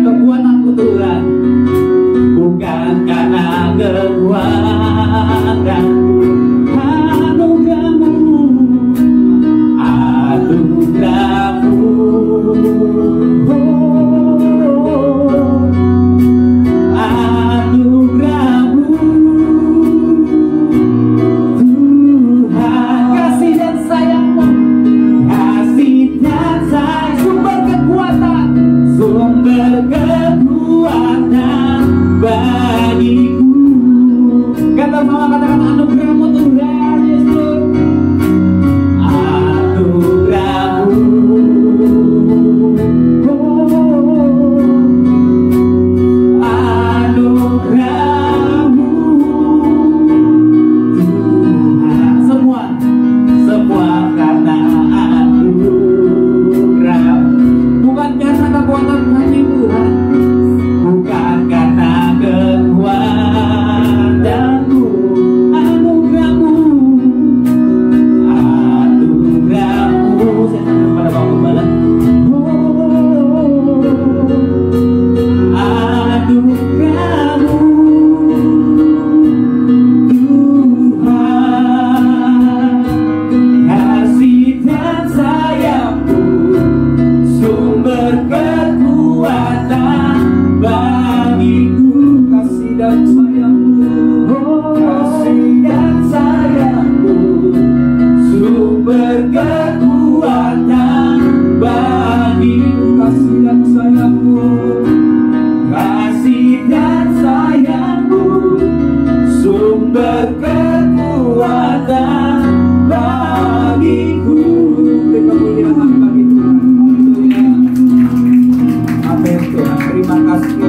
bagiku kasih dan sayangmu, kasih dan sayangmu, sumber kekuatan bagiku. Beri kemuliaan bagi Tuhan. Amin Tuhan. Terima kasih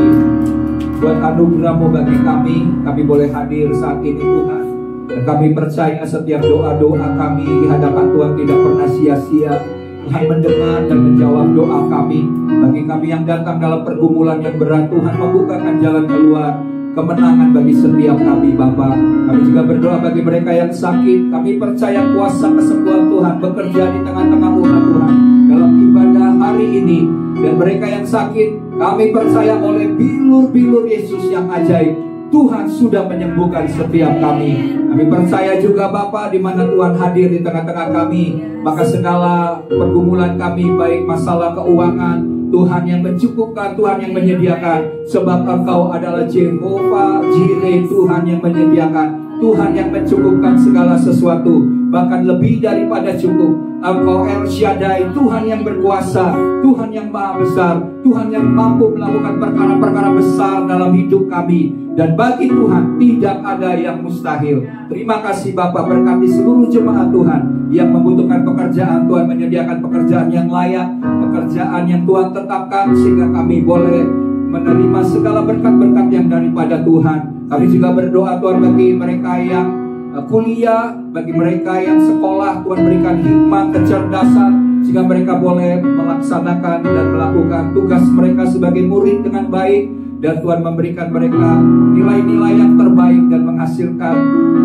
buat anugerah-Mu bagi kami. Kami boleh hadir saat ini Tuhan. Dan kami percaya setiap doa-doa kami di hadapan Tuhan tidak pernah sia-sia. Tuhan mendengar dan menjawab doa kami. Bagi kami yang datang dalam pergumulan yang berat, Tuhan membukakan jalan keluar, kemenangan bagi setiap kami Bapa. Kami juga berdoa bagi mereka yang sakit. Kami percaya kuasa kesembuhan Tuhan bekerja di tengah-tengah umat Tuhan dalam ibadah hari ini. Dan mereka yang sakit, kami percaya oleh bilur-bilur Yesus yang ajaib, Tuhan sudah menyembuhkan setiap kami. Kami percaya juga Bapa, di mana Tuhan hadir di tengah-tengah kami, maka segala pergumulan kami, baik masalah keuangan, Tuhan yang mencukupkan, Tuhan yang menyediakan. Sebab Engkau adalah Jehovah Jireh, Tuhan yang menyediakan, Tuhan yang mencukupkan segala sesuatu, bahkan lebih daripada cukup. Engkau El Shaddai, Tuhan yang berkuasa, Tuhan yang maha besar, Tuhan yang mampu melakukan perkara-perkara besar dalam hidup kami. Dan bagi Tuhan tidak ada yang mustahil. Terima kasih Bapa, berkati seluruh jemaat Tuhan yang membutuhkan pekerjaan. Tuhan menyediakan pekerjaan yang layak, pekerjaan yang Tuhan tetapkan, sehingga kami boleh menerima segala berkat-berkat yang daripada Tuhan. Kami juga berdoa Tuhan bagi mereka yang kuliah, bagi mereka yang sekolah, Tuhan berikan hikmat, kecerdasan, sehingga mereka boleh melaksanakan dan melakukan tugas mereka sebagai murid dengan baik. Dan Tuhan memberikan mereka nilai-nilai yang terbaik dan menghasilkan,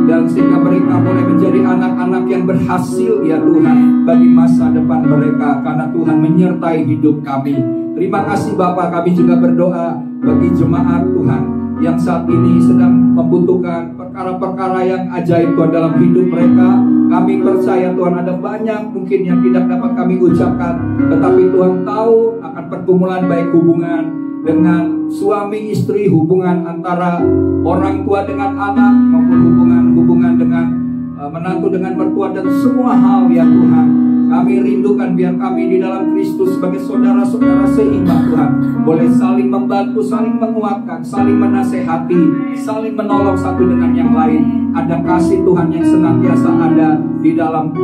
dan sehingga mereka boleh menjadi anak-anak yang berhasil ya Tuhan bagi masa depan mereka, karena Tuhan menyertai hidup kami. Terima kasih Bapa. Kami juga berdoa bagi jemaat Tuhan yang saat ini sedang membutuhkan perkara-perkara yang ajaib Tuhan dalam hidup mereka. Kami percaya Tuhan ada banyak mungkin yang tidak dapat kami ucapkan, tetapi Tuhan tahu akan pergumulan baik hubungan dengan suami istri, hubungan antara orang tua dengan anak, maupun hubungan dengan menantu dengan mertua, dan semua hal ya Tuhan. Kami rindukan biar kami di dalam Kristus sebagai saudara-saudara seimbang Tuhan, boleh saling membantu, saling menguatkan, saling menasehati, saling menolong satu dengan yang lain. Ada kasih Tuhan yang senantiasa ada di dalam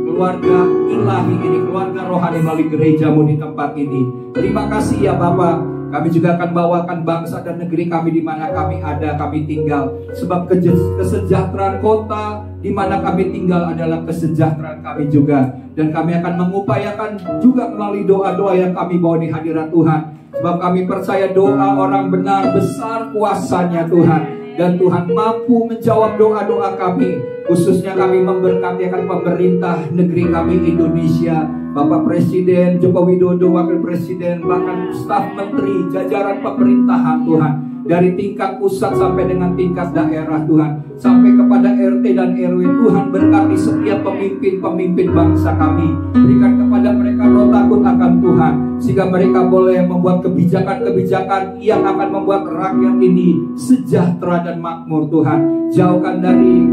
keluarga ilahi ini, keluarga rohani melalui gereja-Mu di tempat ini. Terima kasih ya Bapa. Kami juga akan bawakan bangsa dan negeri kami di mana kami ada, kami tinggal. Sebab kesejahteraan kota di mana kami tinggal adalah kesejahteraan kami juga. Dan kami akan mengupayakan juga melalui doa-doa yang kami bawa di hadirat Tuhan. Sebab kami percaya doa orang benar besar kuasanya Tuhan. Dan Tuhan mampu menjawab doa-doa kami. Khususnya kami memberkati akan pemerintah negeri kami Indonesia, Bapak Presiden Joko Widodo, Wakil Presiden, bahkan staf menteri, jajaran pemerintahan Tuhan, dari tingkat pusat sampai dengan tingkat daerah Tuhan, sampai kepada RT dan RW. Tuhan berkati setiap pemimpin-pemimpin bangsa kami, berikan kepada mereka roh takut akan Tuhan, sehingga mereka boleh membuat kebijakan-kebijakan yang akan membuat rakyat ini sejahtera dan makmur Tuhan. Jauhkan dari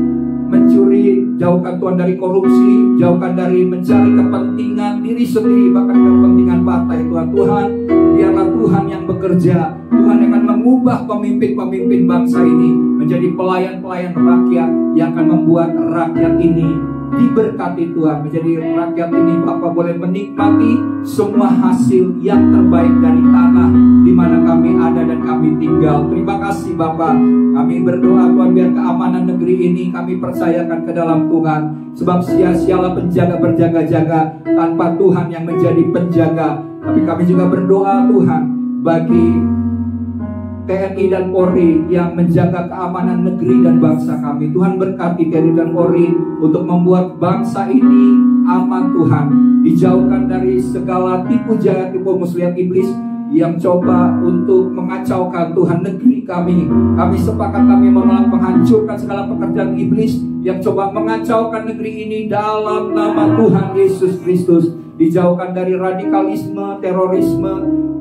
mencuri, jauhkan Tuhan dari korupsi, jauhkan dari mencari kepentingan diri sendiri, bahkan kepentingan partai Tuhan. Tuhan, biarlah Tuhan yang bekerja. Tuhan yang akan mengubah pemimpin-pemimpin bangsa ini menjadi pelayan-pelayan rakyat yang akan membuat rakyat ini diberkati Tuhan, menjadi rakyat ini Bapak boleh menikmati semua hasil yang terbaik dari tanah di mana kami ada dan kami tinggal. Terima kasih Bapak. Kami berdoa Tuhan biar keamanan negeri ini kami percayakan ke dalam Tuhan. Sebab sia-sialah penjaga berjaga-jaga tanpa Tuhan yang menjadi penjaga. Tapi kami juga berdoa Tuhan bagi TNI dan Polri yang menjaga keamanan negeri dan bangsa kami. Tuhan berkati TNI dan Polri untuk membuat bangsa ini aman Tuhan. Dijauhkan dari segala tipu jaya, tipu muslihat iblis yang coba untuk mengacaukan Tuhan negeri kami. Kami sepakat kami menolak menghancurkan segala pekerjaan iblis yang coba mengacaukan negeri ini dalam nama Tuhan Yesus Kristus. Dijauhkan dari radikalisme, terorisme,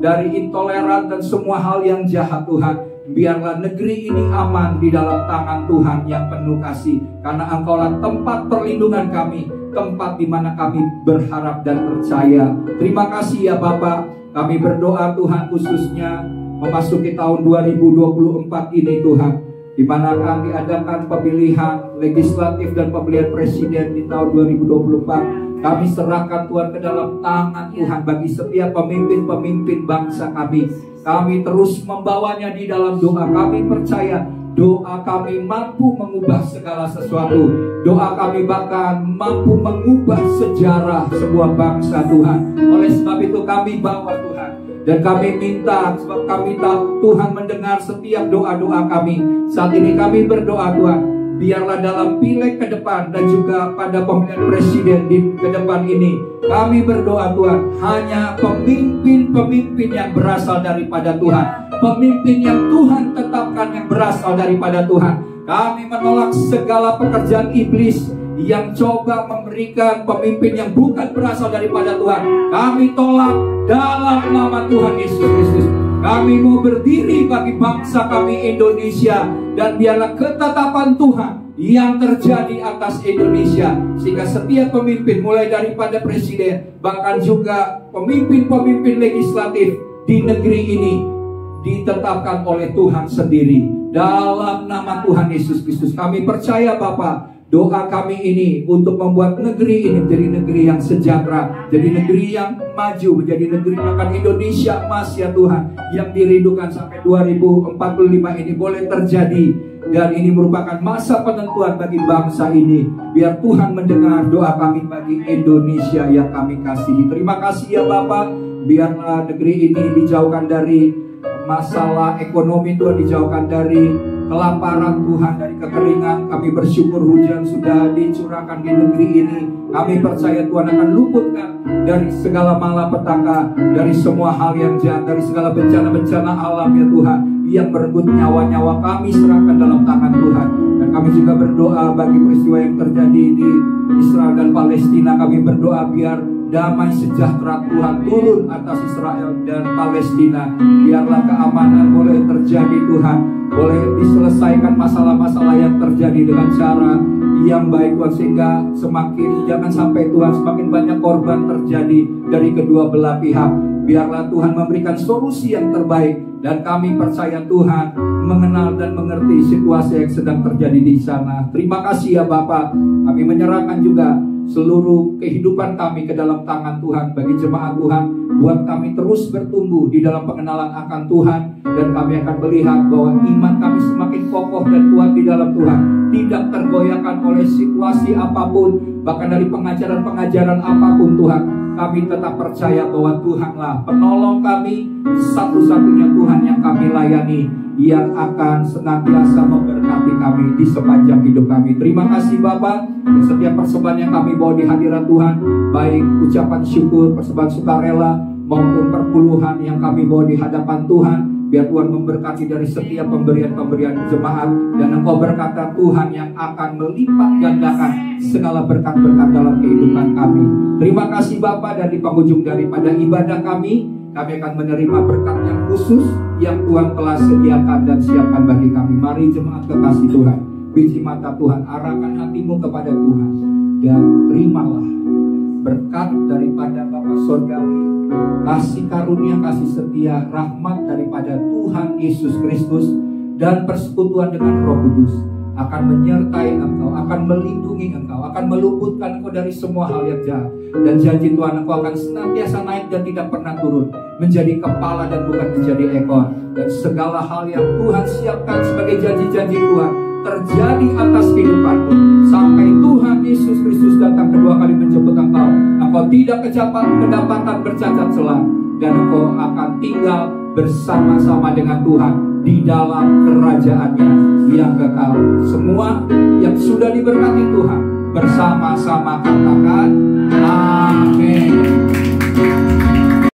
dari intoleran dan semua hal yang jahat Tuhan. Biarlah negeri ini aman di dalam tangan Tuhan yang penuh kasih. Karena Engkaulah tempat perlindungan kami. tempat di mana kami berharap dan percaya. Terima kasih ya Bapa. Kami berdoa Tuhan khususnya memasuki tahun 2024 ini Tuhan, di mana akan diadakan pemilihan legislatif dan pemilihan presiden di tahun 2024. Kami serahkan Tuhan ke dalam tangan Tuhan bagi setiap pemimpin-pemimpin bangsa kami. Kami terus membawanya di dalam doa. Kami percaya doa kami mampu mengubah segala sesuatu. Doa kami bahkan mampu mengubah sejarah sebuah bangsa Tuhan. Oleh sebab itu kami bawa Tuhan, dan kami minta, sebab kami tahu Tuhan mendengar setiap doa-doa kami. Saat ini kami berdoa Tuhan, biarlah dalam pileg ke depan dan juga pada pemilihan presiden di ke depan ini, kami berdoa Tuhan, hanya pemimpin-pemimpin yang berasal daripada Tuhan, pemimpin yang Tuhan tetapkan yang berasal daripada Tuhan. Kami menolak segala pekerjaan iblis yang coba memberikan pemimpin yang bukan berasal daripada Tuhan. Kami tolak dalam nama Tuhan Yesus Kristus. Kami mau berdiri bagi bangsa kami Indonesia, dan biarlah ketetapan Tuhan yang terjadi atas Indonesia, sehingga setiap pemimpin mulai daripada presiden bahkan juga pemimpin-pemimpin legislatif di negeri ini ditetapkan oleh Tuhan sendiri. Dalam nama Tuhan Yesus Kristus kami percaya Bapa. Doa kami ini untuk membuat negeri ini menjadi negeri yang sejahtera, jadi negeri yang maju, menjadi negeri akan Indonesia emas ya Tuhan, yang dirindukan sampai 2045 ini boleh terjadi. Dan ini merupakan masa penentuan bagi bangsa ini. Biar Tuhan mendengar doa kami bagi Indonesia yang kami kasihi. Terima kasih ya Bapak. Biarlah negeri ini dijauhkan dari masalah ekonomi Tuhan, dijauhkan dari kelaparan Tuhan, dari kekeringan. Kami bersyukur hujan sudah dicurahkan di negeri ini. Kami percaya Tuhan akan luputkan dari segala malapetaka, dari semua hal yang jahat, dari segala bencana-bencana alam ya Tuhan yang merenggut nyawa-nyawa. Kami serahkan dalam tangan Tuhan. Dan kami juga berdoa bagi peristiwa yang terjadi di Israel dan Palestina. Kami berdoa biar damai sejahtera Tuhan turun atas Israel dan Palestina. Biarlah keamanan boleh terjadi Tuhan, boleh diselesaikan masalah-masalah yang terjadi dengan cara yang baik Tuhan, sehingga semakin jangan sampai Tuhan semakin banyak korban terjadi dari kedua belah pihak. Biarlah Tuhan memberikan solusi yang terbaik, dan kami percaya Tuhan mengenal dan mengerti situasi yang sedang terjadi di sana. Terima kasih ya Bapak. Kami menyerahkan juga seluruh kehidupan kami ke dalam tangan Tuhan. Bagi jemaat Tuhan, buat kami terus bertumbuh di dalam pengenalan akan Tuhan, dan kami akan melihat bahwa iman kami semakin kokoh dan kuat di dalam Tuhan, tidak tergoyahkan oleh situasi apapun, bahkan dari pengajaran-pengajaran apapun Tuhan. Kami tetap percaya bahwa Tuhanlah penolong kami, satu-satunya Tuhan yang kami layani, yang akan senantiasa memberkati kami di sepanjang hidup kami. Terima kasih Bapak. Dan setiap persembahan yang kami bawa di hadirat Tuhan, baik ucapan syukur, persembahan sukarela, maupun perpuluhan yang kami bawa di hadapan Tuhan, biar Tuhan memberkati dari setiap pemberian-pemberian jemaat. Dan Engkau berkata Tuhan yang akan melipat gandakan segala berkat-berkat dalam kehidupan kami. Terima kasih Bapak. Dan di penghujung daripada ibadah kami akan menerima berkat yang khusus yang Tuhan telah sediakan dan siapkan bagi kami. Mari jemaat kekasih Tuhan, biji mata Tuhan, arahkan hatimu kepada Tuhan, dan terimalah berkat daripada Bapa Surgawi, kasih karunia, kasih setia, rahmat daripada Tuhan Yesus Kristus, dan persekutuan dengan Roh Kudus akan menyertai engkau, akan melindungi engkau, akan meluputkan engkau dari semua hal yang jahat. Dan janji Tuhan, engkau akan senantiasa naik dan tidak pernah turun, menjadi kepala dan bukan menjadi ekor. Dan segala hal yang Tuhan siapkan sebagai janji-janji Tuhan terjadi atas kehidupanmu sampai Tuhan Yesus Kristus datang kedua kali menjemput engkau. Engkau tidak kedapatan bercacat celah, dan engkau akan tinggal bersama-sama dengan Tuhan di dalam kerajaannya yang kekal. Semua yang sudah diberkati Tuhan bersama-sama katakan